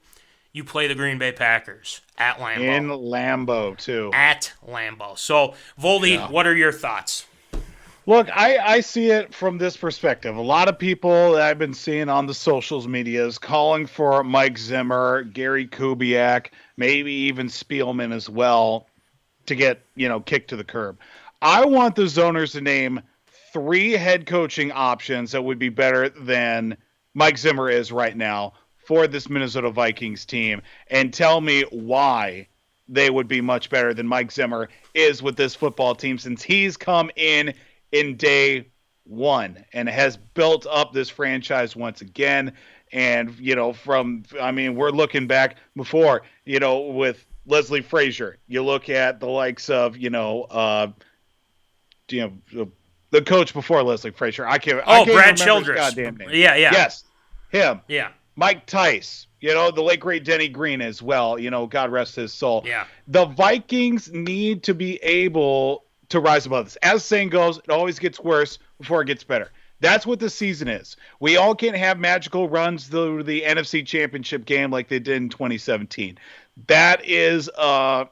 Speaker 2: You play the Green Bay Packers at Lambeau.
Speaker 3: In Lambeau, too.
Speaker 2: At Lambeau. So, Voldy, What are your thoughts?
Speaker 3: Look, I see it from this perspective. A lot of people that I've been seeing on the socials medias calling for Mike Zimmer, Gary Kubiak, maybe even Spielman as well to get, kicked to the curb. I want the Zoners to name 3 head coaching options that would be better than Mike Zimmer is right now for this Minnesota Vikings team and tell me why they would be much better than Mike Zimmer is with this football team since he's come in day one and has built up this franchise once again. And, we're looking back before, with Leslie Frazier, you look at the likes of, the coach before Leslie Frazier. I can't
Speaker 2: Brad Childress.
Speaker 3: Goddamn name.
Speaker 2: Yeah.
Speaker 3: Yes. Him.
Speaker 2: Yeah.
Speaker 3: Mike Tice, the late great Denny Green as well, God rest his soul.
Speaker 2: Yeah.
Speaker 3: The Vikings need to be able to rise above this. As the saying goes, it always gets worse before it gets better. That's what the season is. We all can't have magical runs through the NFC Championship game like they did in 2017. That is, that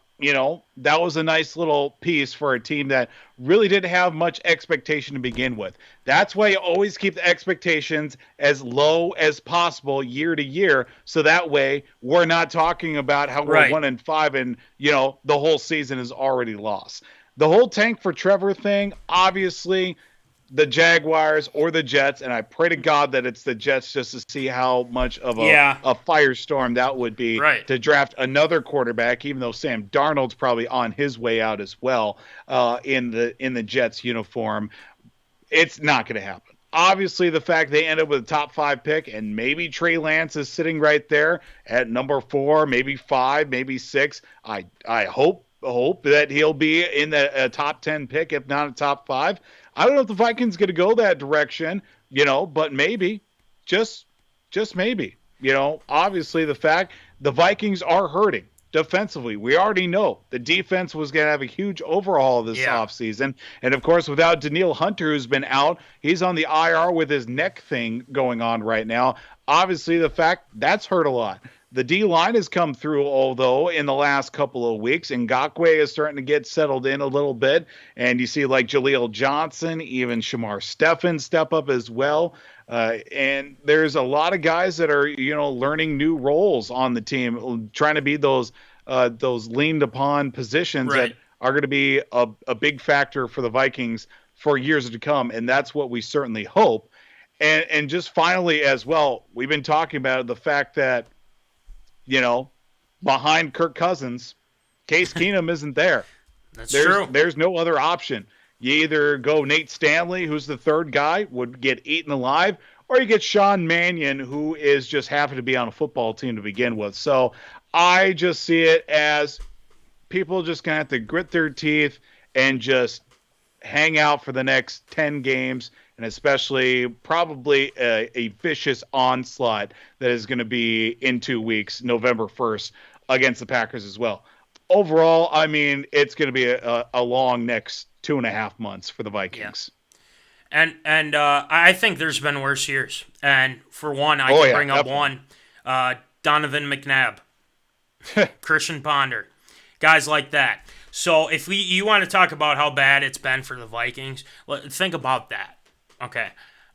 Speaker 3: was a nice little piece for a team that really didn't have much expectation to begin with. That's why you always keep the expectations as low as possible year to year, so that way we're not talking about how we're 1-5 and, the whole season is already lost. The whole tank for Trevor thing, obviously, the Jaguars or the Jets, and I pray to God that it's the Jets just to see how much of a firestorm that would be to draft another quarterback, even though Sam Darnold's probably on his way out as well in the Jets uniform. It's not going to happen. Obviously, the fact they end up with a top 5 pick, and maybe Trey Lance is sitting right there at number 4, maybe 5, maybe 6. I hope that he'll be in the top 10 pick, if not a top 5. I don't know if the Vikings going to go that direction, but maybe, just maybe. Obviously the fact the Vikings are hurting defensively. We already know the defense was going to have a huge overhaul this offseason. And, of course, without Danielle Hunter, who's been out, he's on the IR with his neck thing going on right now. Obviously, the fact that's hurt a lot. The D-line has come through, although, in the last couple of weeks. Ngakoue is starting to get settled in a little bit. And you see, like, Jaleel Johnson, even Shamar Stephen step up as well. And there's a lot of guys that are, learning new roles on the team, trying to be those leaned upon positions that are going to be a big factor for the Vikings for years to come. And that's what we certainly hope. And just finally as well, we've been talking about the fact that, behind Kirk Cousins, Case Keenum isn't there.
Speaker 2: That's true.
Speaker 3: There's no other option. You either go Nate Stanley, who's the third guy, would get eaten alive, or you get Sean Mannion, who is just happy to be on a football team to begin with. So I just see it as people just going to have to grit their teeth and just hang out for the next 10 games, and especially probably a vicious onslaught that is going to be in 2 weeks, November 1st, against the Packers as well. Overall, I mean, it's going to be a long next 2.5 months for the Vikings.
Speaker 2: Yeah. And I think there's been worse years. And for one, I can bring up one. Donovan McNabb, Christian Ponder, guys like that. So if you want to talk about how bad it's been for the Vikings, think about that. Okay.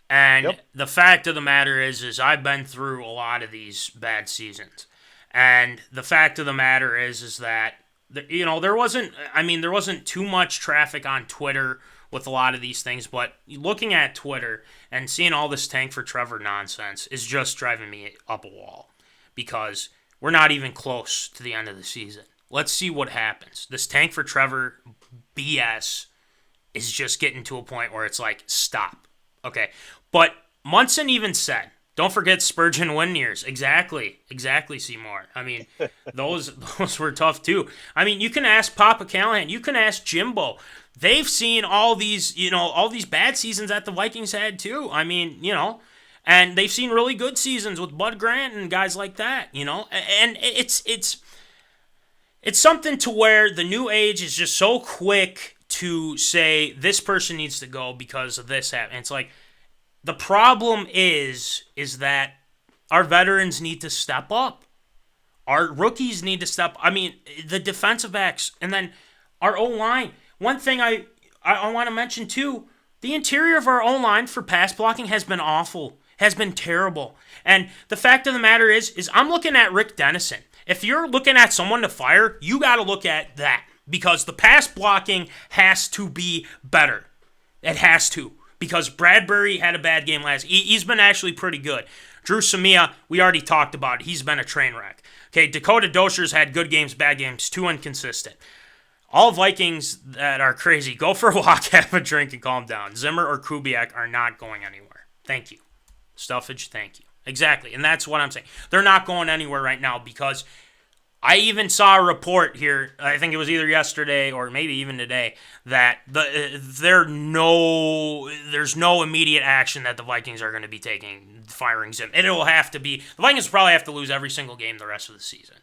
Speaker 2: And the fact of the matter is I've been through a lot of these bad seasons. And the fact of the matter is that, there wasn't too much traffic on Twitter with a lot of these things, but looking at Twitter and seeing all this tank for Trevor nonsense is just driving me up a wall, because we're not even close to the end of the season. Let's see what happens. This tank for Trevor BS is just getting to a point where it's like, stop. Okay. But Munson even said, don't forget Spurgeon win years. Exactly, Seymour. I mean, those were tough too. I mean, you can ask Papa Callahan. You can ask Jimbo. They've seen all these bad seasons that the Vikings had too. I mean, and they've seen really good seasons with Bud Grant and guys like that, And it's something to where the new age is just so quick to say this person needs to go because of this happened. It's like, the problem is that our veterans need to step up. Our rookies need to step up. I mean, the defensive backs, and then our O-line. One thing I want to mention too, the interior of our O-line for pass blocking has been awful, has been terrible. And the fact of the matter is I'm looking at Rick Dennison. If you're looking at someone to fire, you got to look at that, because the pass blocking has to be better. It has to. Because Bradbury had a bad game he's been actually pretty good. Drew Samia, we already talked about it. He's been a train wreck. Okay, Dakota Dosher's had good games, bad games, too inconsistent. All Vikings that are crazy, go for a walk, have a drink, and calm down. Zimmer or Kubiak are not going anywhere. Thank you. Stuffage, thank you. Exactly, and that's what I'm saying. They're not going anywhere right now, because I even saw a report here, I think it was either yesterday or maybe even today, that there's no immediate action that the Vikings are going to be taking, firing Zim. It'll have to be, the Vikings probably have to lose every single game the rest of the season.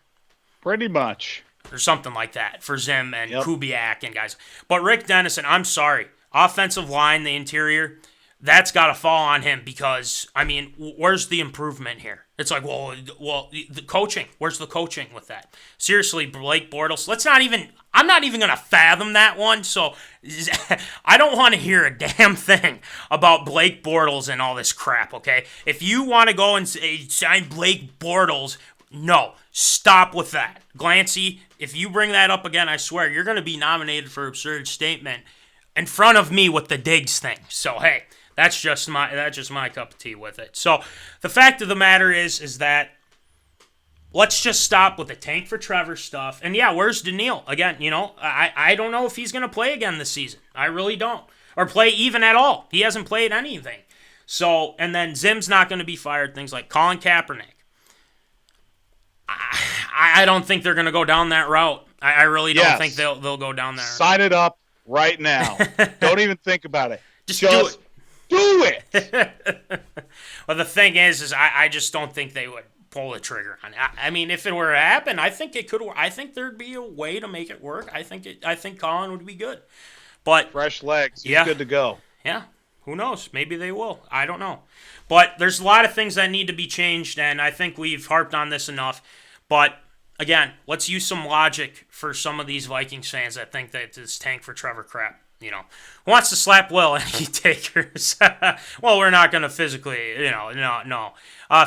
Speaker 3: Pretty much.
Speaker 2: Or something like that for Zim and Kubiak and guys. But Rick Dennison, I'm sorry. Offensive line, the interior, that's got to fall on him, because, I mean, where's the improvement here? It's like, well, the coaching. Where's the coaching with that? Seriously, Blake Bortles. I'm not even going to fathom that one, so I don't want to hear a damn thing about Blake Bortles and all this crap, okay? If you want to go and sign Blake Bortles, no, stop with that. Glancy, if you bring that up again, I swear, you're going to be nominated for absurd statement in front of me with the digs thing. So, hey, that's just my cup of tea with it. So, the fact of the matter is that let's just stop with the tank for Trevor stuff. And yeah, where's Daniil? Again, I don't know if he's going to play again this season. I really don't. Or play even at all. He hasn't played anything. So, and then Zim's not going to be fired. Things like Colin Kaepernick. I don't think they're going to go down that route. I really don't think they'll go down there.
Speaker 3: Sign it up right now. Don't even think about it.
Speaker 2: Just
Speaker 3: do it.
Speaker 2: Well, the thing is I just don't think they would pull the trigger on it. I mean, if it were to happen, I think it could. I think there'd be a way to make it work. I think Colin would be good. But
Speaker 3: fresh legs, he's good to go.
Speaker 2: Yeah. Who knows? Maybe they will. I don't know. But there's a lot of things that need to be changed, and I think we've harped on this enough. But, again, let's use some logic for some of these Vikings fans that think that this tank for Trevor crap. Who wants to slap Will and he takers? Well, we're not going to physically, no.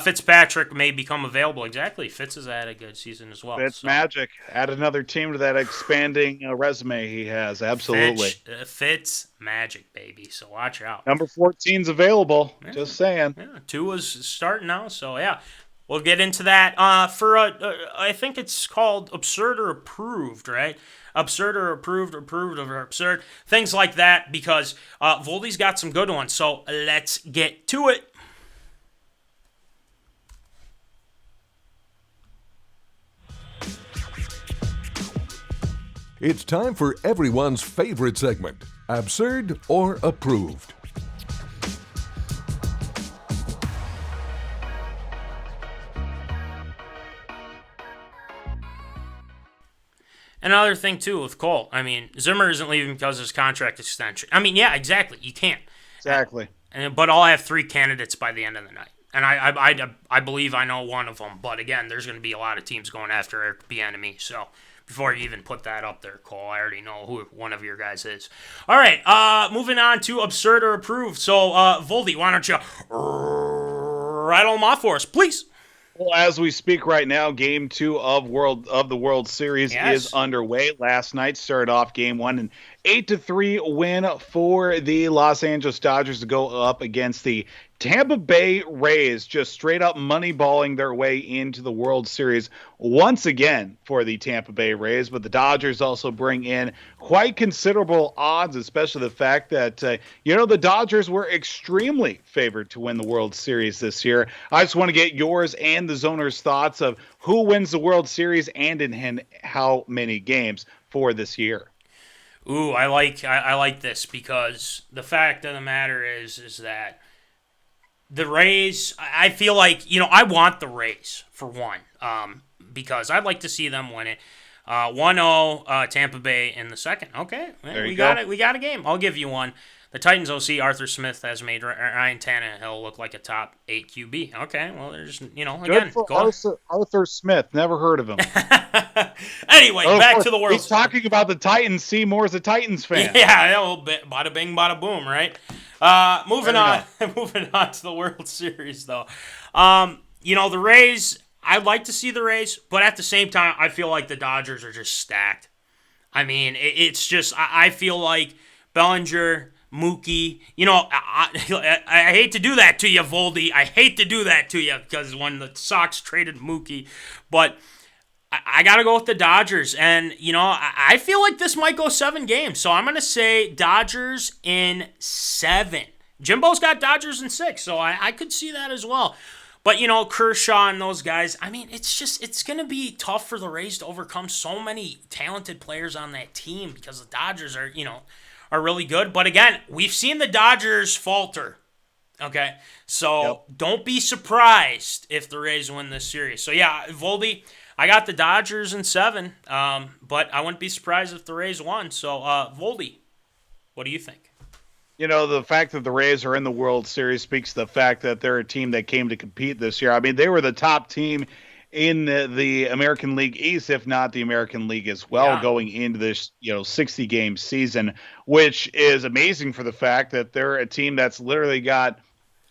Speaker 2: Fitzpatrick may become available. Exactly. Fitz has had a good season as well.
Speaker 3: Fitz magic. Add another team to that expanding resume he has. Absolutely.
Speaker 2: Fitz magic, baby. So watch out.
Speaker 3: Number 14's available. Yeah. Just saying.
Speaker 2: Yeah. 2 is starting now. So, yeah. We'll get into that. I think it's called Absurd or Approved, right? Absurd or approved or absurd. Things like that, because Voldy's got some good ones. So let's get to it.
Speaker 5: It's time for everyone's favorite segment, Absurd or Approved.
Speaker 2: Another thing, too, with Cole. I mean, Zimmer isn't leaving because of his contract extension. I mean, yeah, exactly. You can't.
Speaker 3: Exactly.
Speaker 2: But I'll have 3 candidates by the end of the night. And I believe I know one of them. But, again, there's going to be a lot of teams going after Eric Bieniemy. So, before you even put that up there, Cole, I already know who one of your guys is. All right, moving on to Absurd or Approved. So, Voldy, why don't you rattle them off for us, please?
Speaker 3: Well, as we speak right now, Game 2 of the World Series is underway. Last night started off Game 1, an 8-3 win for the Los Angeles Dodgers to go up against the Tampa Bay Rays, just straight up money-balling their way into the World Series once again for the Tampa Bay Rays. But the Dodgers also bring in quite considerable odds, especially the fact that, the Dodgers were extremely favored to win the World Series this year. I just want to get yours and the Zoners' thoughts of who wins the World Series and in how many games for this year.
Speaker 2: Ooh, I like this, because the fact of the matter is that the Rays, I feel like, I want the Rays, for one, because I'd like to see them win it. 1-0 Tampa Bay in the second. Okay, we got it. We got a game. I'll give you one. The Titans OC, Arthur Smith, has made Ryan Tannehill look like a top 8 QB. Okay, well, there's, again.
Speaker 3: Arthur Smith. Never heard of him.
Speaker 2: Anyway, back to the World Series.
Speaker 3: He's talking about the Titans. Seymour's a Titans fan.
Speaker 2: Yeah, a little bit. Bada bing, bada boom, right? Moving on to the World Series, though. The Rays, I'd like to see the Rays, but at the same time, I feel like the Dodgers are just stacked. I mean, it's just, I feel like Bellinger, Mookie, I hate to do that to you, Voldy. I hate to do that to you, because when the Sox traded Mookie, but I got to go with the Dodgers. And, I feel like this might go 7 games. So I'm going to say Dodgers in 7. Jimbo's got Dodgers in 6, so I could see that as well. But, Kershaw and those guys, I mean, it's going to be tough for the Rays to overcome so many talented players on that team, because the Dodgers are really good. But, again, we've seen the Dodgers falter. Okay? So Don't be surprised if the Rays win this series. So, yeah, Voldy, I got the Dodgers in 7, but I wouldn't be surprised if the Rays won. So, Voldy, what do you think?
Speaker 3: The fact that the Rays are in the World Series speaks to the fact that they're a team that came to compete this year. I mean, they were the top team in the American League East, if not the American League as well, going into this 60-game season, which is amazing for the fact that they're a team that's literally got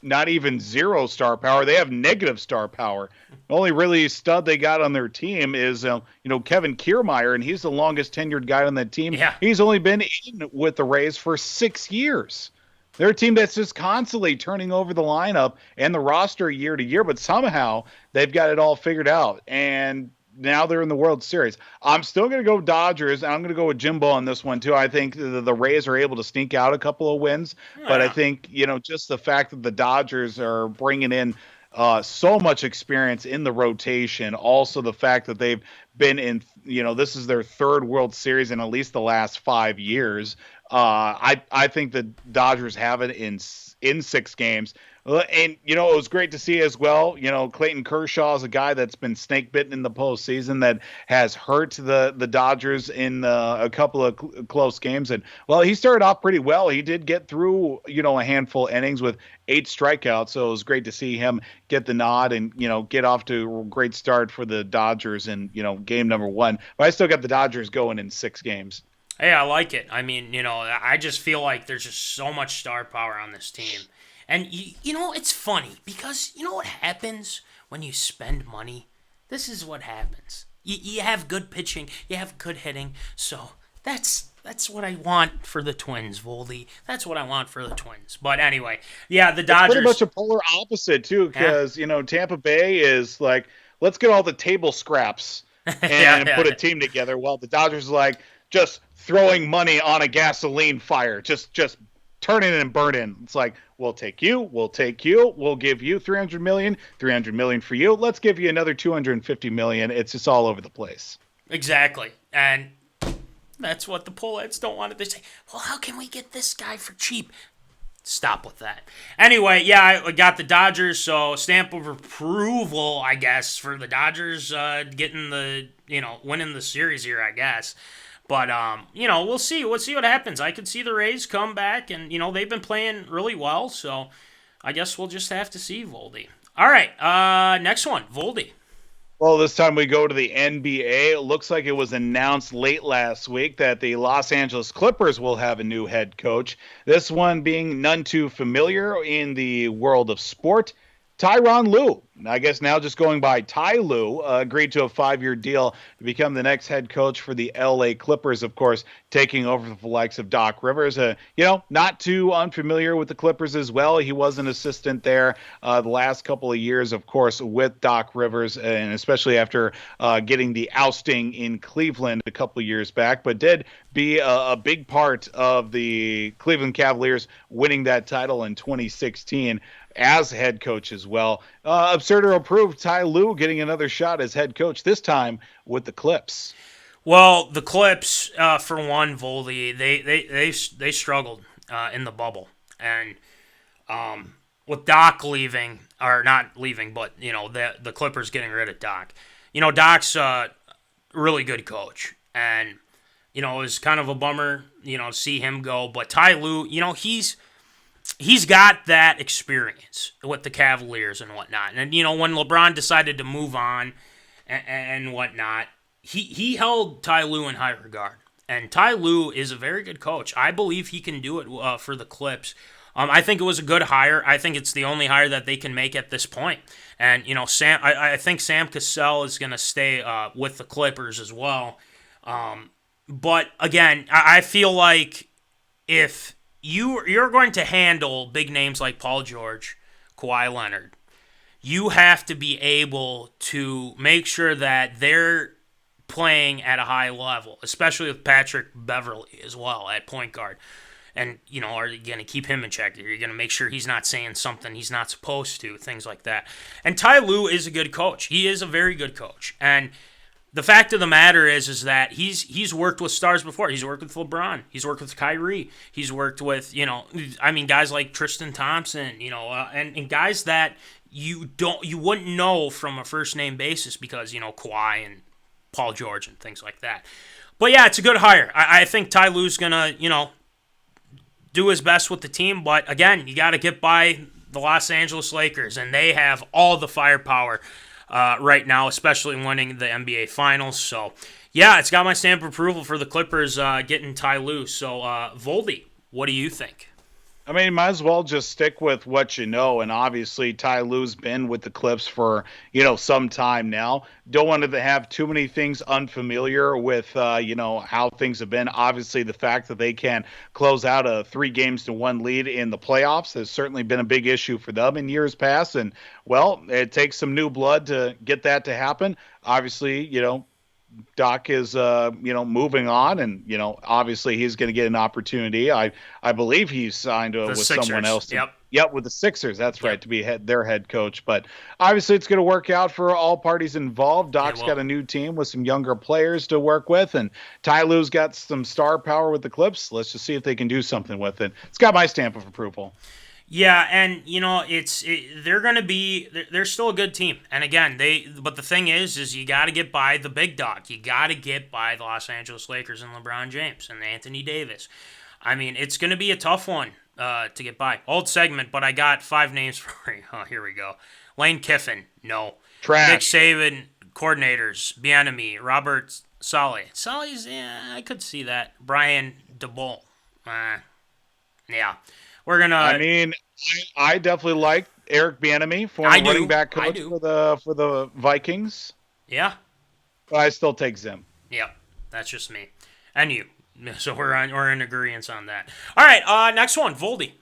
Speaker 3: not even zero star power. They have negative star power. The only really stud they got on their team is, Kevin Kiermaier, and he's the longest tenured guy on that team.
Speaker 2: Yeah.
Speaker 3: He's only been in with the Rays for 6 years. They're a team that's just constantly turning over the lineup and the roster year to year, but somehow they've got it all figured out. And now they're in the World Series. I'm still going to go Dodgers. I'm going to go with Jimbo on this one, too. I think the Rays are able to sneak out a couple of wins. Yeah. But I think, just the fact that the Dodgers are bringing in so much experience in the rotation. Also, the fact that they've been in, this is their third World Series in at least the last 5 years. I think the Dodgers have it in 6 games. And, it was great to see as well. Clayton Kershaw is a guy that's been snake bitten in the postseason that has hurt the Dodgers in a couple of close games. And, well, he started off pretty well. He did get through, a handful of innings with 8 strikeouts. So it was great to see him get the nod and, get off to a great start for the Dodgers in, game number 1. But I still got the Dodgers going in 6 games.
Speaker 2: Hey, I like it. I mean, I just feel like there's just so much star power on this team. And, it's funny because you know what happens when you spend money? This is what happens. You have good pitching. You have good hitting. So that's what I want for the Twins, Voldy. That's what I want for the Twins. But anyway, yeah, the Dodgers.
Speaker 3: It's pretty much a polar opposite, too, because, Tampa Bay is like, let's get all the table scraps and put a team together. Well, the Dodgers are like, just throwing money on a gasoline fire. Just turn it and burn it. It's like, we'll take you, we'll give you $300 million for you. Let's give you another $250 million. It's just all over the place.
Speaker 2: Exactly. And that's what the Pullets don't want. They say, well, how can we get this guy for cheap? Stop with that. Anyway, yeah, I got the Dodgers, so stamp of approval, I guess, for the Dodgers getting winning the series here, I guess. But, we'll see. We'll see what happens. I could see the Rays come back, and, they've been playing really well, so I guess we'll just have to see, Voldy. All right, next one, Voldy.
Speaker 3: Well, this time we go to the NBA. It looks like it was announced late last week that the Los Angeles Clippers will have a new head coach. This one being none too familiar in the world of sport. Tyron Lue, I guess now just going by Ty Lue, agreed to a 5-year deal to become the next head coach for the LA Clippers, of course, taking over the likes of Doc Rivers. Not too unfamiliar with the Clippers as well. He was an assistant there the last couple of years, of course, with Doc Rivers, and especially after getting the ousting in Cleveland a couple of years back, but did be a big part of the Cleveland Cavaliers winning that title in 2016. As head coach as well. Absurd or approved, Ty Lue getting another shot as head coach, this time with the Clips.
Speaker 2: Well, the Clips, for one, Voldy, they struggled in the bubble. And with Doc leaving, or not leaving, but, the Clippers getting rid of Doc. Doc's a really good coach. And, it was kind of a bummer, to see him go. But Ty Lue, he's got that experience with the Cavaliers and whatnot. And, when LeBron decided to move on and whatnot, he held Ty Lue in high regard. And Ty Lue is a very good coach. I believe he can do it for the Clips. I think it was a good hire. I think it's the only hire that they can make at this point. And, I think Sam Cassell is going to stay with the Clippers as well. But, again, I feel like if you're going to handle big names like Paul George, Kawhi Leonard, you have to be able to make sure that they're playing at a high level, especially with Patrick Beverley as well at point guard. And, are you going to keep him in check? Are you going to make sure he's not saying something he's not supposed to, things like that? And Ty Lue is a good coach. He is a very good coach. And the fact of the matter is that he's worked with stars before. He's worked with LeBron. He's worked with Kyrie. He's worked with, guys like Tristan Thompson, and guys that you wouldn't know from a first name basis because, Kawhi and Paul George and things like that. But yeah, it's a good hire. I think Ty Lue's gonna, do his best with the team. But again, you got to get by the Los Angeles Lakers, and they have all the firepower right now, especially winning the NBA Finals. So, yeah, it's got my stamp of approval for the Clippers getting Ty Lue. So, Voldy, what do you think?
Speaker 3: I mean, might as well just stick with what you know. And obviously, Ty Lue's been with the Clips for, some time now. Don't want to have too many things unfamiliar with, how things have been. Obviously, the fact that they can close out a 3-1 lead in the playoffs has certainly been a big issue for them in years past. And, well, it takes some new blood to get that to happen. Obviously, Doc is, moving on, and obviously he's going to get an opportunity. I believe he's signed with
Speaker 2: Sixers.
Speaker 3: someone else.
Speaker 2: Yep,
Speaker 3: with the Sixers. That's right, to be their head coach. But obviously, it's going to work out for all parties involved. Doc's got a new team with some younger players to work with, and Ty Lue's got some star power with the Clips. Let's just see if they can do something with it. It's got my stamp of approval.
Speaker 2: Yeah, and they're going to be they're still a good team. And again, but the thing is you got to get by the big dog. You got to get by the Los Angeles Lakers and LeBron James and Anthony Davis. I mean, it's going to be a tough one to get by. Old segment, but I got 5 names for you. Oh, here we go. Lane Kiffin, no.
Speaker 3: Trash.
Speaker 2: Nick Saban, coordinators, Bieniemy, Robert Saleh. Saleh's, I could see that. Brian DeBoll, yeah. We're gonna.
Speaker 3: I mean, I definitely like Eric Bieniemy, former running back coach for the Vikings.
Speaker 2: Yeah.
Speaker 3: But I still take Zim.
Speaker 2: Yeah, that's just me, and you. So we're in agreement on that. All right, next one, Voldy.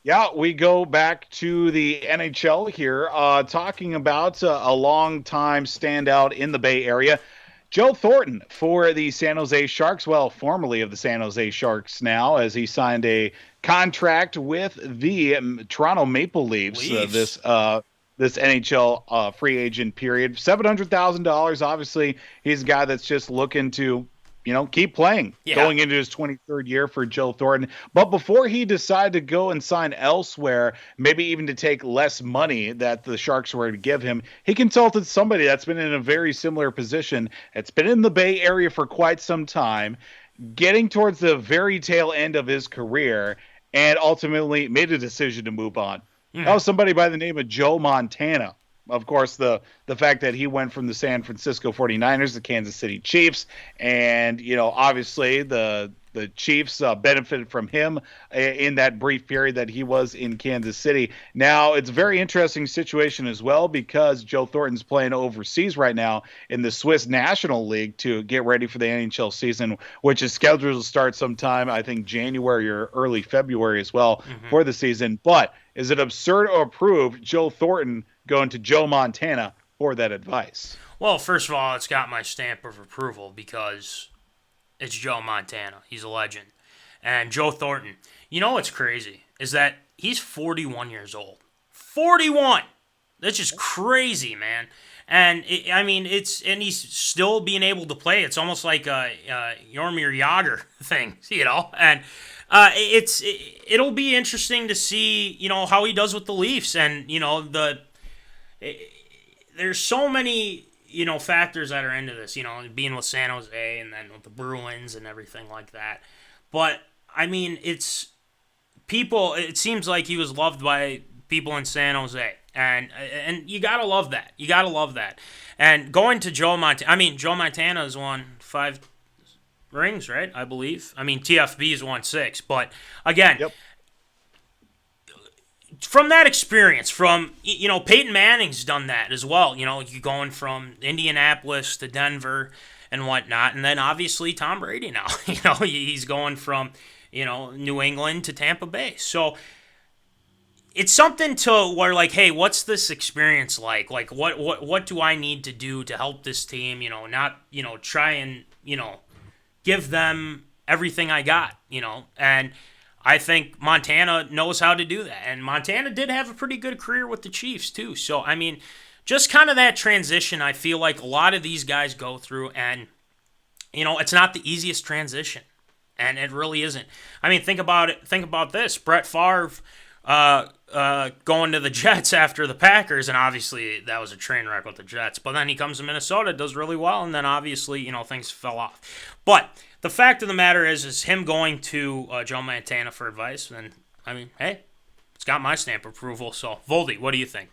Speaker 3: Yeah, we go back to the NHL here, talking about a long-time standout in the Bay Area. Joe Thornton for the San Jose Sharks, well, formerly of the San Jose Sharks now, as he signed a contract with the Toronto Maple Leafs. This NHL free agent period. $700,000. Obviously, he's a guy that's just looking to, keep playing, going into his 23rd year for Joe Thornton. But before he decided to go and sign elsewhere, maybe even to take less money that the Sharks were to give him, he consulted somebody that's been in a very similar position. It's been in the Bay Area for quite some time, getting towards the very tail end of his career, and ultimately made a decision to move on. That was somebody by the name of Joe Montana. Of course, the fact that he went from the San Francisco 49ers to Kansas City Chiefs, and, obviously the Chiefs benefited from him in that brief period that he was in Kansas City. Now, it's a very interesting situation as well, because Joe Thornton's playing overseas right now in the Swiss National League to get ready for the NHL season, which is scheduled to start sometime, I think, January or early February as well for the season. But is it absurd or approved Joe Thornton going to Joe Montana for that advice?
Speaker 2: Well, first of all, it's got my stamp of approval because it's Joe Montana. He's a legend. And Joe Thornton, what's crazy is that he's 41 years old. 41! That's just crazy, man. And, and he's still being able to play. It's almost like a Jaromir Jagr thing, And it'll be interesting to see, how he does with the Leafs. And, there's so many, factors that are into this, being with San Jose and then with the Bruins and everything like that. But, it seems like he was loved by people in San Jose. And you got to love that. You got to love that. And going to Joe Montana, Joe Montana has won 5 rings, right? I believe. TFB has won 6. But, again, from that experience, from, Peyton Manning's done that as well. You going from Indianapolis to Denver and whatnot. And then, obviously, Tom Brady now. He's going from, New England to Tampa Bay. So, it's something to where, like, hey, what's this experience like? Like, what do I need to do to help this team, not, try and, give them everything I got, and I think Montana knows how to do that. And Montana did have a pretty good career with the Chiefs, too. So, just kind of that transition I feel like a lot of these guys go through. And, it's not the easiest transition. And it really isn't. Think about it. Think about this. Brett Favre going to the Jets after the Packers. And obviously that was a train wreck with the Jets. But then he comes to Minnesota, does really well. And then obviously, things fell off. But the fact of the matter is him going to Joe Montana for advice. And, hey, it's got my stamp of approval. So, Voldy, what do you think?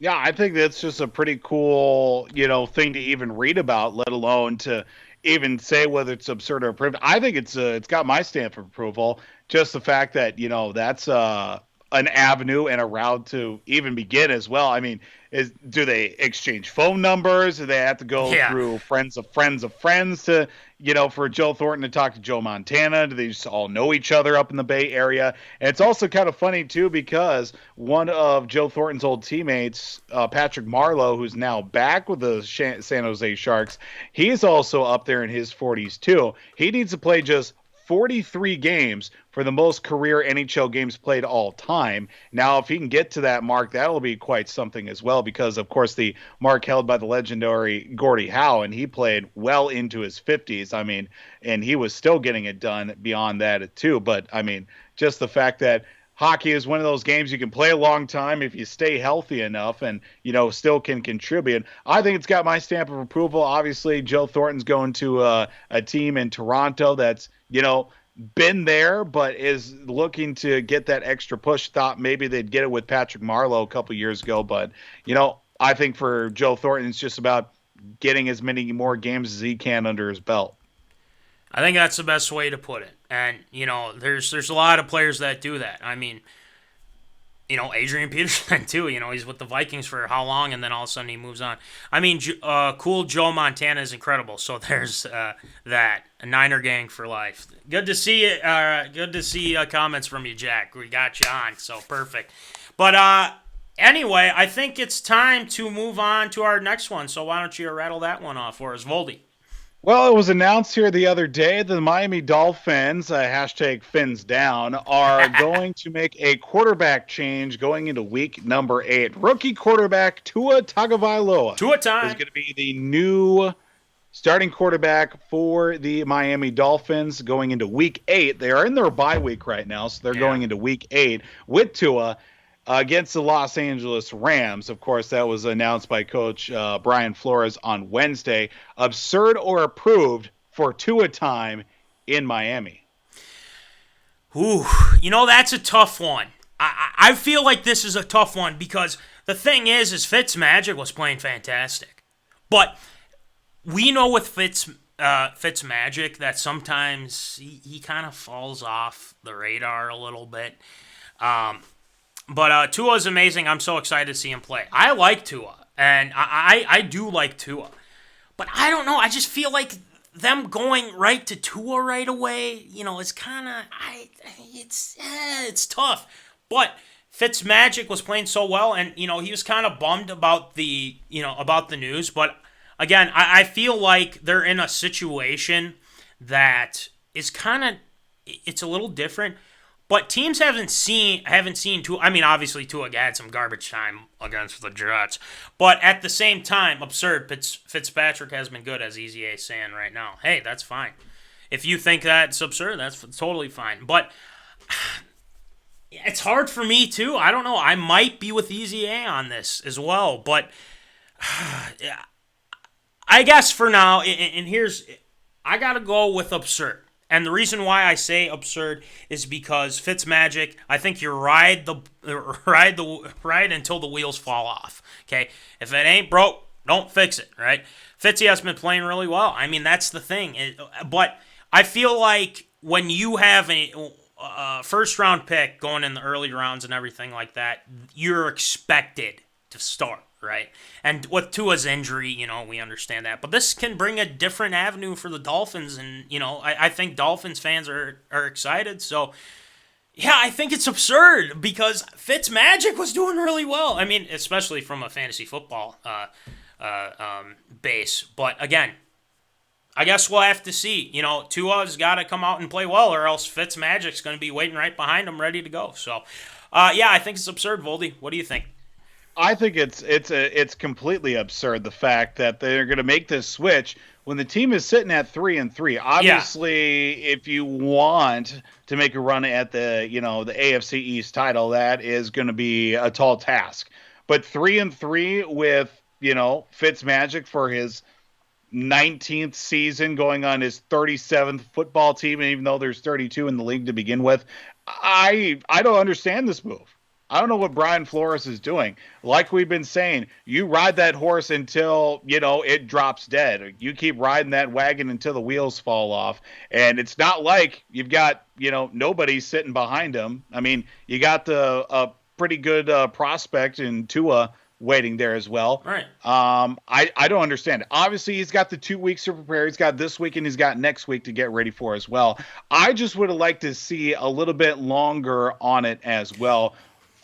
Speaker 3: Yeah, I think that's just a pretty cool, thing to even read about, let alone to even say whether it's absurd or approved. I think it's got my stamp of approval. just the fact that, that's an avenue and a route to even begin as well. I mean, do they exchange phone numbers? Do they have to go through friends of friends of friends to, for Joe Thornton to talk to Joe Montana? Do they just all know each other up in the Bay Area? And it's also kind of funny, too, because one of Joe Thornton's old teammates, Patrick Marlowe, who's now back with the San Jose Sharks, he's also up there in his 40s, too. He needs to play just 43 games for the most career NHL games played all time. Now, if he can get to that mark, that'll be quite something as well, because, of course, the mark held by the legendary Gordie Howe, and he played well into his 50s. I mean, and he was still getting it done beyond that, too. But, I mean, just the fact that hockey is one of those games you can play a long time if you stay healthy enough and, still can contribute. I think it's got my stamp of approval. Obviously, Joe Thornton's going to a team in Toronto that's, been there, but is looking to get that extra push. Thought maybe they'd get it with Patrick Marlowe a couple years ago. But, I think for Joe Thornton, it's just about getting as many more games as he can under his belt.
Speaker 2: I think that's the best way to put it. And, there's a lot of players that do that. I mean, Adrian Peterson, too. He's with the Vikings for how long, and then all of a sudden he moves on. I mean, cool Joe Montana is incredible. So there's that. A Niner gang for life. Good to see it. Good to see comments from you, Jack. We got you on, so perfect. But anyway, I think it's time to move on to our next one. So why don't you rattle that one off for us, Voldy?
Speaker 3: Well, it was announced here the other day that the Miami Dolphins, hashtag fins down, are going to make a quarterback change going into week number 8. Rookie quarterback Tua Tagovailoa
Speaker 2: Tua time
Speaker 3: is going to be the new starting quarterback for the Miami Dolphins going into week 8. They are in their bye week right now, so they're going into week 8 with Tua against the Los Angeles Rams. Of course, that was announced by Coach Brian Flores on Wednesday. Absurd or approved for Tua time in Miami?
Speaker 2: Ooh, that's a tough one. I feel like this is a tough one because the thing is Fitzmagic was playing fantastic. But we know with Fitzmagic that sometimes he kind of falls off the radar a little bit. But Tua is amazing. I'm so excited to see him play. I like Tua, and I do like Tua. But I don't know. I just feel like them going right to Tua right away, it's kind of it's tough. But Fitzmagic was playing so well, and he was kind of bummed about the news. But again, I feel like they're in a situation that is it's a little different. But teams haven't seen Tua. I mean, obviously Tua had some garbage time against the Jets, but at the same time, absurd. Fitzpatrick has been good, as Easy A is saying right now. Hey, that's fine. If you think that's absurd, that's totally fine. But it's hard for me too. I don't know. I might be with Easy A on this as well, but I guess for now, and I gotta go with absurd. And the reason why I say absurd is because Fitzmagic, I think you ride until the wheels fall off. Okay, if it ain't broke, don't fix it. Right? Fitzy has been playing really well. I mean, that's the thing. But I feel like when you have a first round pick going in the early rounds and everything like that, you're expected to start. Right? And with Tua's injury, we understand that. But this can bring a different avenue for the Dolphins. And, I think Dolphins fans are excited. So, yeah, I think it's absurd because Fitzmagic was doing really well. I mean, especially from a fantasy football base. But, again, I guess we'll have to see. Tua's got to come out and play well or else Fitzmagic's going to be waiting right behind him ready to go. So, yeah, I think it's absurd, Voldy. What do you think?
Speaker 3: I think it's completely absurd, the fact that they're going to make this switch when the team is sitting at 3-3. Obviously, if you want to make a run at the AFC East title, that is going to be a tall task. But 3-3 with Fitzmagic for his 19th season, going on his 37th football team, and even though there's 32 in the league to begin with, I don't understand this move. I don't know what Brian Flores is doing. Like we've been saying, you ride that horse until, it drops dead. You keep riding that wagon until the wheels fall off. And it's not like you've got, nobody sitting behind him. I mean, you got a pretty good prospect in Tua waiting there as well.
Speaker 2: Right.
Speaker 3: I don't understand it. Obviously, he's got the 2 weeks to prepare. He's got this week and he's got next week to get ready for as well. I just would have liked to see a little bit longer on it as well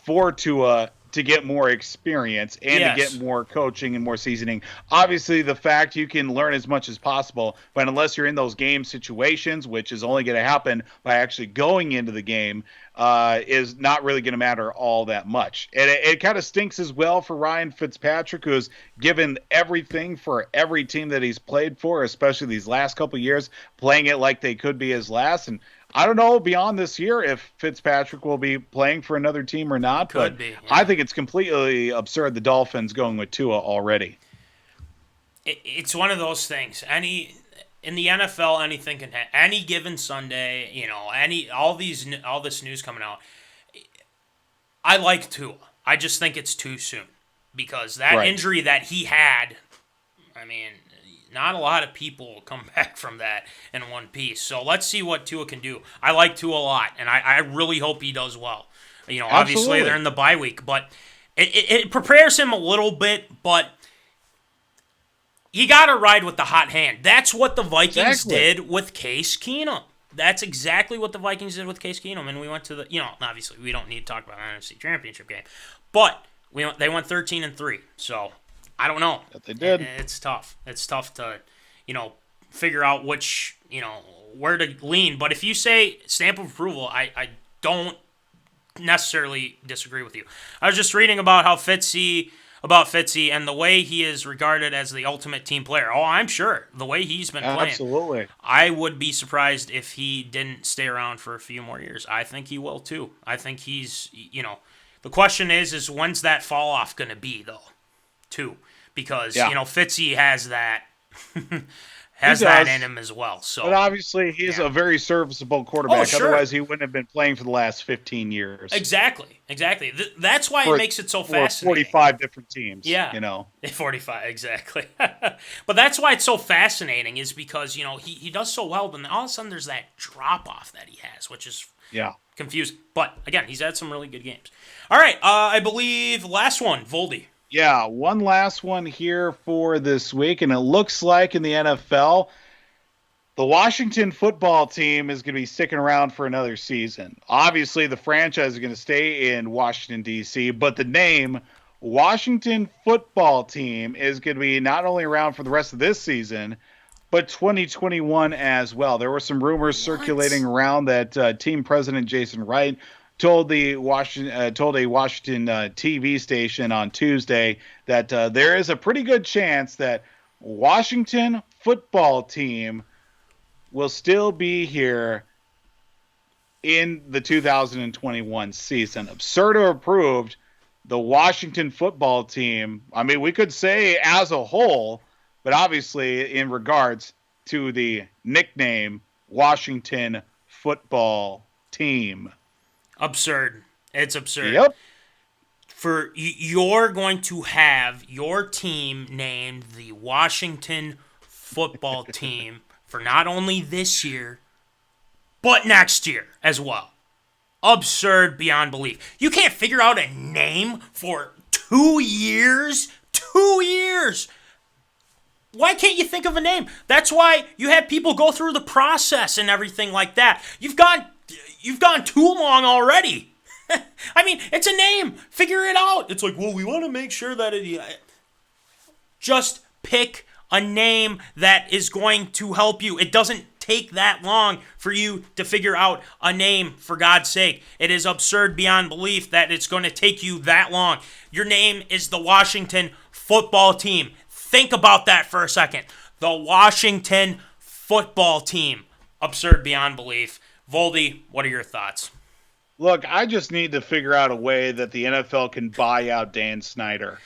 Speaker 3: for Tua to get more experience and to get more coaching and more seasoning. Obviously, the fact you can learn as much as possible, but unless you're in those game situations, which is only going to happen by actually going into the game, is not really going to matter all that much. And it kind of stinks as well for Ryan Fitzpatrick, who's given everything for every team that he's played for, especially these last couple of years, playing it like they could be his last. And I don't know beyond this year if Fitzpatrick will be playing for another team or not, but I think it's completely absurd the Dolphins going with Tua already.
Speaker 2: It's one of those things. In the NFL, anything can happen. Any given Sunday, all this news coming out. I like Tua. I just think it's too soon because that injury that he had, I mean, not a lot of people come back from that in one piece. So let's see what Tua can do. I like Tua a lot, and I really hope he does well. Obviously they're in the bye week, but it prepares him a little bit, but you got to ride with the hot hand. That's what the Vikings did with Case Keenum. That's exactly what the Vikings did with Case Keenum, and we went to the, obviously we don't need to talk about the NFC Championship game, but they went 13-3, so I don't know.
Speaker 3: That they did.
Speaker 2: It's tough. It's tough to, figure out which, where to lean. But if you say stamp of approval, I don't necessarily disagree with you. I was just reading about Fitzy and the way he is regarded as the ultimate team player. Oh, I'm sure. The way he's been playing.
Speaker 3: Absolutely.
Speaker 2: I would be surprised if he didn't stay around for a few more years. I think he will too. I think he's, the question is when's that fall off going to be though? Too, because Fitzy has that in him as well. So,
Speaker 3: but obviously he's a very serviceable quarterback.
Speaker 2: Oh, sure.
Speaker 3: Otherwise, he wouldn't have been playing for the last 15 years.
Speaker 2: Exactly. That's why it makes it so fascinating.
Speaker 3: 45 different teams.
Speaker 2: Yeah, 45 exactly. But that's why it's so fascinating, is because he does so well, but then all of a sudden there's that drop off that he has, which is confusing. But again, he's had some really good games. All right, I believe last one, Voldy.
Speaker 3: Yeah, one last one here for this week, and it looks like in the NFL, the Washington football team is going to be sticking around for another season. Obviously, the franchise is going to stay in Washington, D.C., but the name Washington football team is going to be not only around for the rest of this season, but 2021 as well. There were some rumors circulating around that team president Jason Wright told a Washington TV station on Tuesday that there is a pretty good chance that Washington football team will still be here in the 2021 season. Absurd or approved, the Washington football team, I mean, we could say as a whole, but obviously in regards to the nickname Washington football team.
Speaker 2: Absurd. It's absurd.
Speaker 3: Yep.
Speaker 2: You're going to have your team named the Washington football team for not only this year, but next year as well. Absurd beyond belief. You can't figure out a name for 2 years? 2 years! Why can't you think of a name? That's why you had people go through the process and everything like that. You've gone too long already. I mean, it's a name. Figure it out. It's like, well, we want to make sure that just pick a name that is going to help you. It doesn't take that long for you to figure out a name, for God's sake. It is absurd beyond belief that it's going to take you that long. Your name is the Washington football team. Think about that for a second. The Washington football team. Absurd beyond belief. Voldy, what are your thoughts?
Speaker 3: Look, I just need to figure out a way that the NFL can buy out Dan Snyder.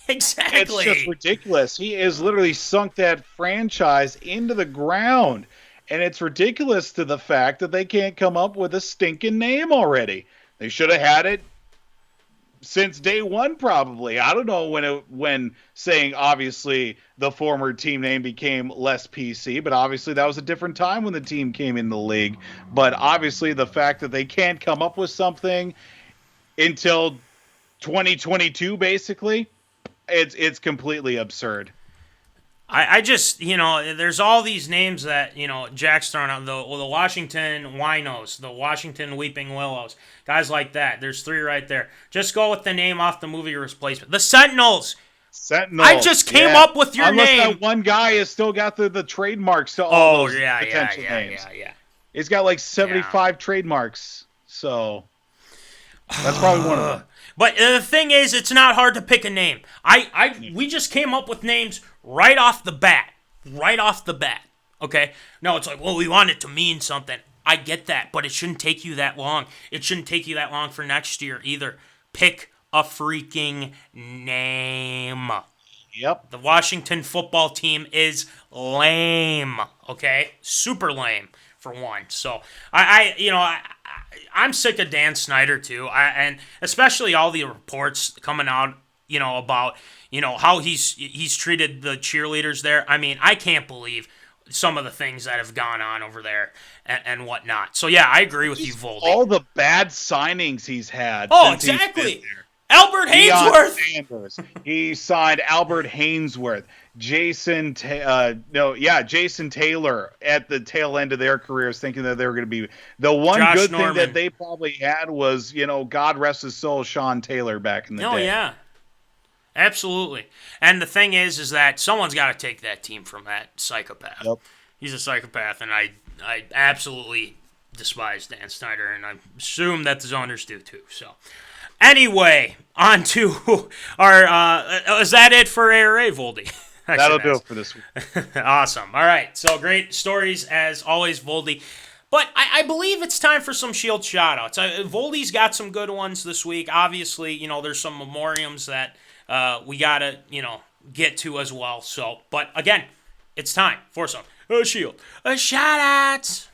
Speaker 2: Exactly.
Speaker 3: It's just ridiculous. He has literally sunk that franchise into the ground. And it's ridiculous to the fact that they can't come up with a stinking name already. They should have had it since day one, probably. I don't know when saying obviously the former team name became less PC, but obviously that was a different time when the team came in the league. But obviously the fact that they can't come up with something until 2022, basically, it's completely absurd.
Speaker 2: I just, there's all these names that, Jack's throwing out. The Washington Winos, the Washington Weeping Willows, guys like that. There's 3 right there. Just go with the name off the movie replacement. The Sentinels. I just came up with your
Speaker 3: Unless
Speaker 2: name.
Speaker 3: That one guy has still got the trademarks to all those potential names.
Speaker 2: Yeah.
Speaker 3: He's got like 75 trademarks. So that's probably one of them.
Speaker 2: But the thing is, it's not hard to pick a name. We just came up with names right off the bat. Okay? No, it's like, well, we want it to mean something. I get that, but it shouldn't take you that long. It shouldn't take you that long for next year either. Pick a freaking name.
Speaker 3: Yep.
Speaker 2: The Washington football team is lame. Okay? Super lame, for one. So, I'm sick of Dan Snyder too, and especially all the reports coming out, about, how he's treated the cheerleaders there. I mean, I can't believe some of the things that have gone on over there and whatnot. So yeah, I agree with you, Voldy.
Speaker 3: All the bad signings he's had.
Speaker 2: Oh, exactly. Albert Hainsworth.
Speaker 3: He signed Albert Hainsworth. Jason Taylor at the tail end of their careers, thinking that they were going to be the one
Speaker 2: Josh
Speaker 3: good
Speaker 2: Norman.
Speaker 3: thing that they probably had was, God rest his soul, Sean Taylor back in the day.
Speaker 2: Oh yeah, absolutely. And the thing is that someone's got to take that team from that psychopath.
Speaker 3: Yep.
Speaker 2: He's a psychopath, and I absolutely despise Dan Snyder, and I assume that the Zoners do too. So. Anyway, on to our, is that it for ARA, Voldy?
Speaker 3: That'll do it for this week.
Speaker 2: Awesome. All right, so great stories as always, Voldy. But I believe it's time for some Shield shoutouts. Voldy's got some good ones this week. Obviously, there's some memoriams that we got to, get to as well. So, but again, it's time for some Shield shoutouts.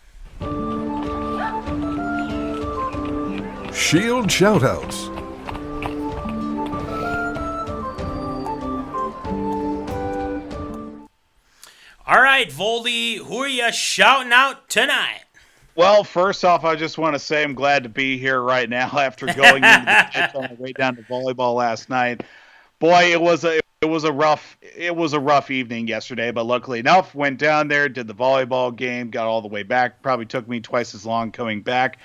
Speaker 5: Shield shoutouts.
Speaker 2: All right, Voldy, who are you shouting out tonight?
Speaker 3: Well, first off, I just want to say I'm glad to be here right now after going into the pitch on the way down to volleyball last night. Boy, it was a rough evening yesterday, but luckily enough, went down there, did the volleyball game, got all the way back. Probably took me twice as long coming back,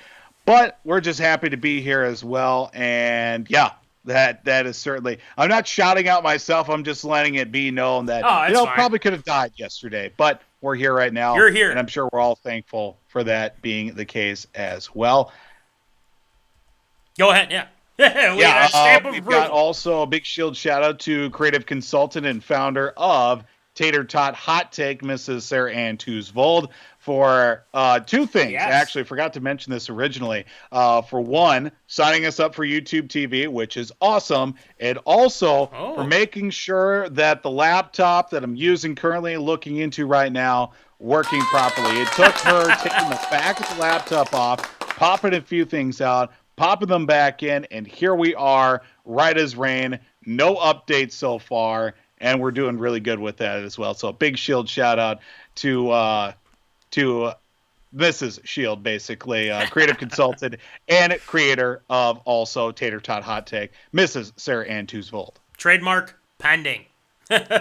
Speaker 3: but we're just happy to be here as well. And yeah, that is certainly. I'm not shouting out myself. I'm just letting it be known that probably could have died yesterday, but we're here right now.
Speaker 2: You're here,
Speaker 3: and I'm sure we're all thankful for that being the case as well.
Speaker 2: Go ahead, yeah.
Speaker 3: We've got also a big Shield shout out to creative consultant and founder of Tater Tot Hot Take, Mrs. Sarah Ann Toosvold, for 2 things.
Speaker 2: Yes.
Speaker 3: Actually, forgot to mention this originally. For one, signing us up for YouTube TV, which is awesome, and also for making sure that the laptop that I'm using currently, looking into right now, working properly. It took her taking the back of the laptop off, popping a few things out, popping them back in, and here we are, right as rain. No updates so far, and we're doing really good with that as well. So a big Shield shout out to Mrs. Shield, basically, creative consultant and creator of also Tater Tot Hot Take, Mrs. Sarah Ann Toosvold.
Speaker 2: Trademark pending.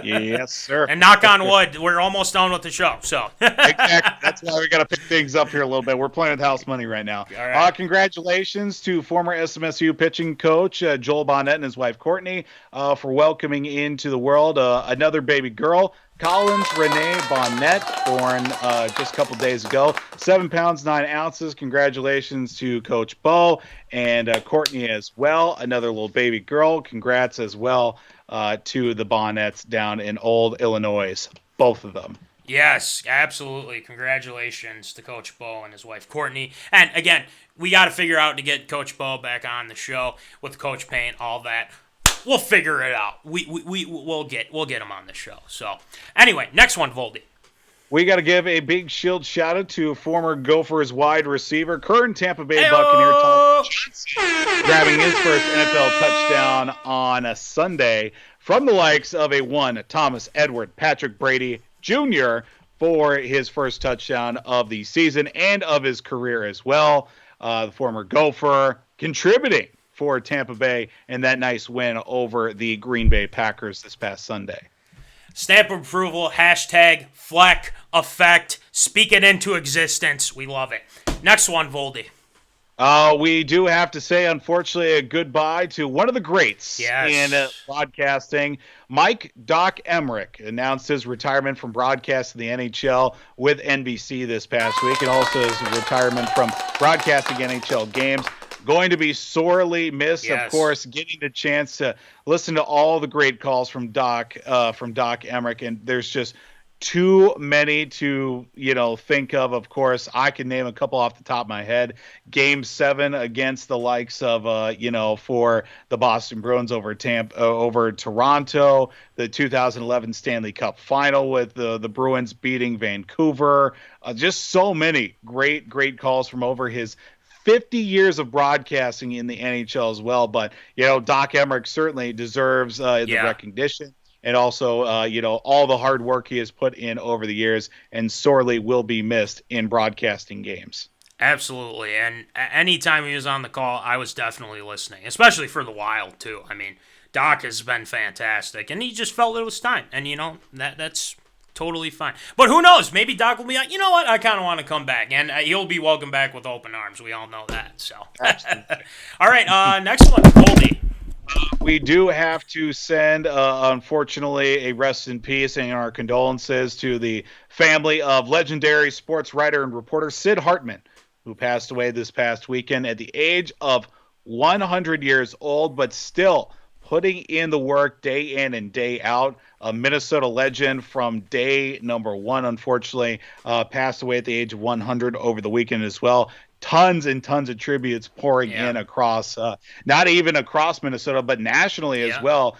Speaker 3: Yes, sir.
Speaker 2: And knock on wood, we're almost done with the show. So
Speaker 3: exactly. That's why we got to pick things up here a little bit. We're playing with house money right now.
Speaker 2: All right.
Speaker 3: Congratulations to former SMSU pitching coach Joel Bonnet and his wife Courtney for welcoming into the world another baby girl, Collins Renee Bonnet, born just a couple days ago. 7 pounds 9 ounces. Congratulations to Coach Bo and Courtney as well. Another little baby girl. Congrats as well to the Bonnets down in Old Illinois, both of them.
Speaker 2: yes, absolutely. Congratulations to Coach Bo and his wife Courtney. And again, we got to figure out to get Coach Bo back on the show with Coach Payne, all that. We'll figure it out. We'll get him on the show. So anyway, next one, Voldy.
Speaker 3: We got to give a big Shield shout out to former Gophers wide receiver, current Tampa Bay Buccaneer Tom Johnson, grabbing his first NFL touchdown on a Sunday from the likes of a one Thomas Edward Patrick Brady Jr. for his first touchdown of the season and of his career as well. The former Gopher contributing for Tampa Bay and that nice win over the Green Bay Packers this past Sunday.
Speaker 2: Stamp of approval, hashtag Fleck Effect. Speak it into existence. We love it. Next one, Voldy.
Speaker 3: We do have to say, unfortunately, a goodbye to one of the greats in broadcasting. Mike Doc Emmerich announced his retirement from broadcasting the NHL with NBC this past week, and also his retirement from broadcasting NHL games. Going to be sorely missed, of course, getting the chance to listen to all the great calls from Doc Emmerich, and there's just too many to, think of. Of course, I can name a couple off the top of my head. Game 7 against the likes of, for the Boston Bruins over Toronto, the 2011 Stanley Cup Final with the Bruins beating Vancouver. Just so many great calls from over his 50 years of broadcasting in the NHL as well. But, Doc Emmerich certainly deserves the recognition and also, all the hard work he has put in over the years and sorely will be missed in broadcasting games.
Speaker 2: Absolutely. And anytime he was on the call, I was definitely listening, especially for the Wild, too. I mean, Doc has been fantastic, and he just felt it was time. And, that's totally fine. But who knows? Maybe Doc will be like, you know what? I kind of want to come back. And he'll be welcomed back with open arms. We all know that. So, all right. Next one, Goldie.
Speaker 3: We do have to send, unfortunately, a rest in peace and our condolences to the family of legendary sports writer and reporter Sid Hartman, who passed away this past weekend at the age of 100 years old, but still putting in the work day in and day out. A Minnesota legend from day number one, unfortunately, passed away at the age of 100 over the weekend as well. Tons and tons of tributes pouring in across, not even across Minnesota, but nationally as well.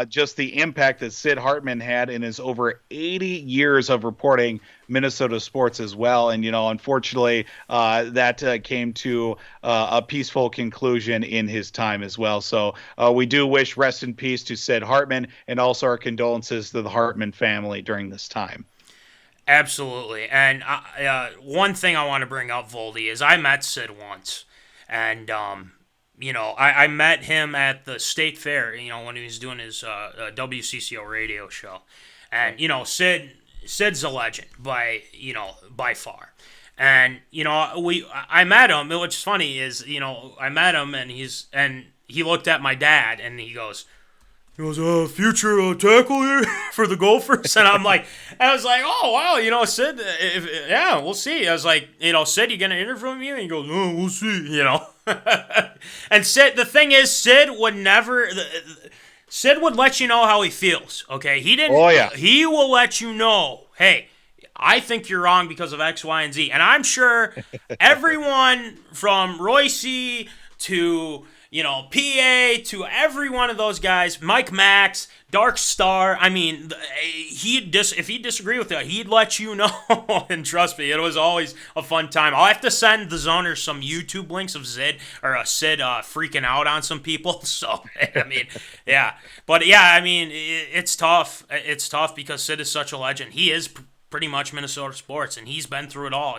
Speaker 3: Just the impact that Sid Hartman had in his over 80 years of reporting Minnesota sports as well. And, unfortunately, that came to a peaceful conclusion in his time as well. So we do wish rest in peace to Sid Hartman and also our condolences to the Hartman family during this time.
Speaker 2: Absolutely. And one thing I want to bring up, Voldy, is I met Sid once. And, I met him at the State Fair, when he was doing his WCCO radio show. And, Sid's a legend by far. And, I met him. What's funny is, I met him and he looked at my dad and he goes, future tackle here for the Gophers? And I was like, oh, wow, Sid, we'll see. I was like, Sid, you going to interview me? And he goes, oh, we'll see, And Sid, the thing is, Sid would let you know how he feels, okay? He will let you know, hey, I think you're wrong because of X, Y, and Z. And I'm sure everyone from Royce to PA to every one of those guys, Mike Max, Dark Star, I mean, if he'd disagree with it, he'd let you know. And trust me, it was always a fun time. I'll have to send the Zoners some YouTube links of Sid freaking out on some people. So, I mean, yeah. But, yeah, I mean, it's tough. It's tough because Sid is such a legend. He is pretty much Minnesota sports, and he's been through it all,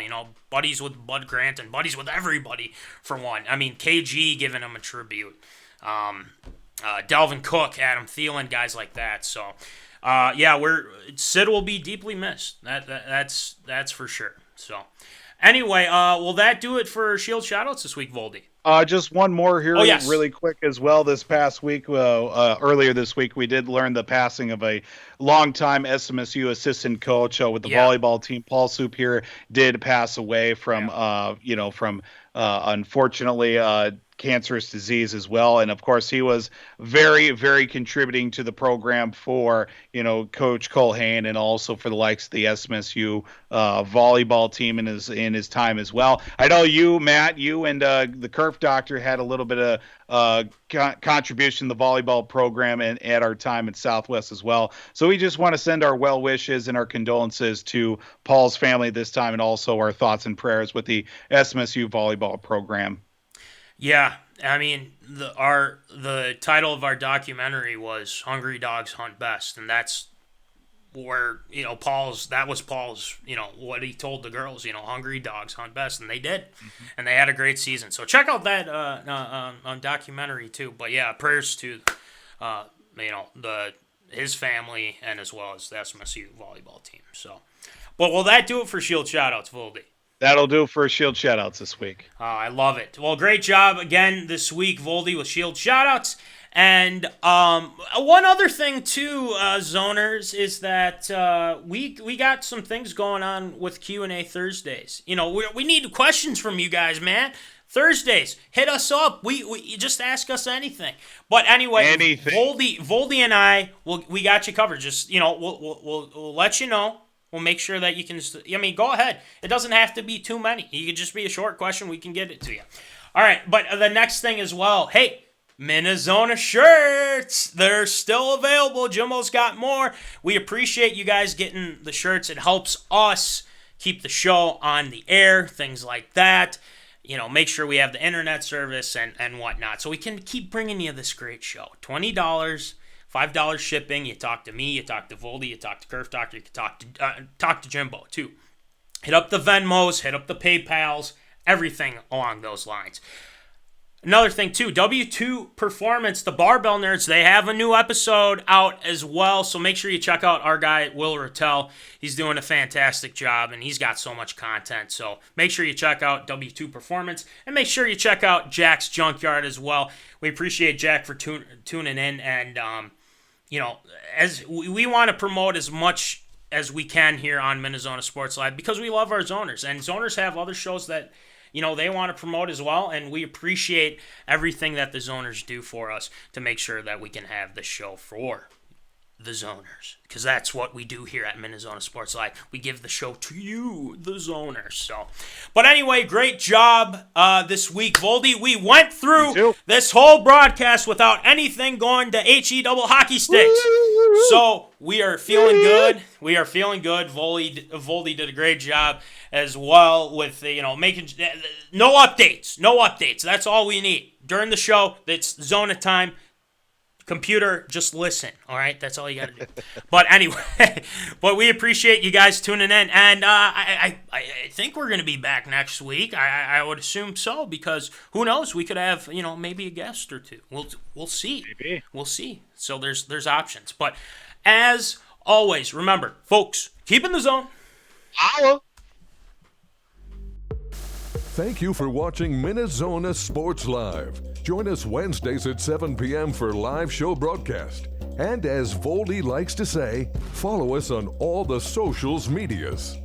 Speaker 2: buddies with Bud Grant and buddies with everybody for one. I mean, KG giving him a tribute, Dalvin Cook, Adam Thielen, guys like that. So, Sid will be deeply missed. That's for sure. So, anyway, will that do it for Shield Shoutouts this week, Voldy?
Speaker 3: Just one more here really quick as well. This past week, earlier this week, we did learn the passing of a longtime SMSU assistant coach with the volleyball team. Paul Soup here did pass away from, unfortunately, cancerous disease as well. And of course, he was very, very contributing to the program for, Coach Callahan, and also for the likes of the SMSU volleyball team in his time as well. I know you, Matt, you and the Kerf doctor had a little bit of contribution to the volleyball program and at our time at Southwest as well. So we just want to send our well wishes and our condolences to Paul's family this time, and also our thoughts and prayers with the SMSU volleyball program.
Speaker 2: Yeah, I mean, the title of our documentary was "Hungry Dogs Hunt Best," and that's where Paul's what he told the girls. Hungry dogs hunt best, and they did, and they had a great season. So check out that on documentary too. But yeah, prayers to his family, and as well as the SMSU volleyball team. So, but will that do it for Shield Shoutouts, Voldy?
Speaker 3: That'll do for Shield Shoutouts this week.
Speaker 2: Oh, I love it. Well, great job again this week, Voldy, with Shield Shoutouts. And one other thing, too, Zoners, is that we got some things going on with Q&A Thursdays. We need questions from you guys, man. Thursdays, hit us up. We just ask us anything. But anyway,
Speaker 3: anything.
Speaker 2: Voldy and I, we got you covered. Just, we'll let you know. We'll make sure that you can, go ahead. It doesn't have to be too many. You could just be a short question. We can get it to you. All right, but the next thing as well, hey, MinneZona shirts. They're still available. Jimbo's got more. We appreciate you guys getting the shirts. It helps us keep the show on the air, things like that. Make sure we have the internet service and whatnot, so we can keep bringing you this great show. $20. $5 shipping. You talk to me, you talk to Voldy, you talk to Kerf Doctor, you can talk to Jimbo too. Hit up the Venmos, hit up the PayPals, everything along those lines. Another thing too, W2 Performance, the Barbell Nerds, they have a new episode out as well, so make sure you check out our guy, Will Rattel. He's doing a fantastic job, and he's got so much content, so make sure you check out W2 Performance, and make sure you check out Jack's Junkyard as well. We appreciate Jack for tuning in, and as we want to promote as much as we can here on MinneZona Sports Live, because we love our zoners, and zoners have other shows that they want to promote as well, and we appreciate everything that the zoners do for us to make sure that we can have the show for the zoners, because that's what we do here at MinneZona Sports Live. We give the show to you, the zoners. So, but anyway, great job this week, Voldy. We went through this whole broadcast without anything going to HE double hockey sticks. So we are feeling good. We are feeling good. Voldy did a great job as well with making no updates. That's all we need during the show. It's Zona time. Computer, just listen, all right? That's all you got to do. But anyway, but we appreciate you guys tuning in, and I think we're going to be back next week. I would assume so, because who knows? We could have, maybe a guest or two. We'll see.
Speaker 3: Maybe.
Speaker 2: We'll see. So there's options. But as always, remember, folks, keep in the zone.
Speaker 3: Holla.
Speaker 5: Thank you for watching MinneZona Sports Live. Join us Wednesdays at 7 p.m. for live show broadcast. And as Voldy likes to say, follow us on all the socials medias.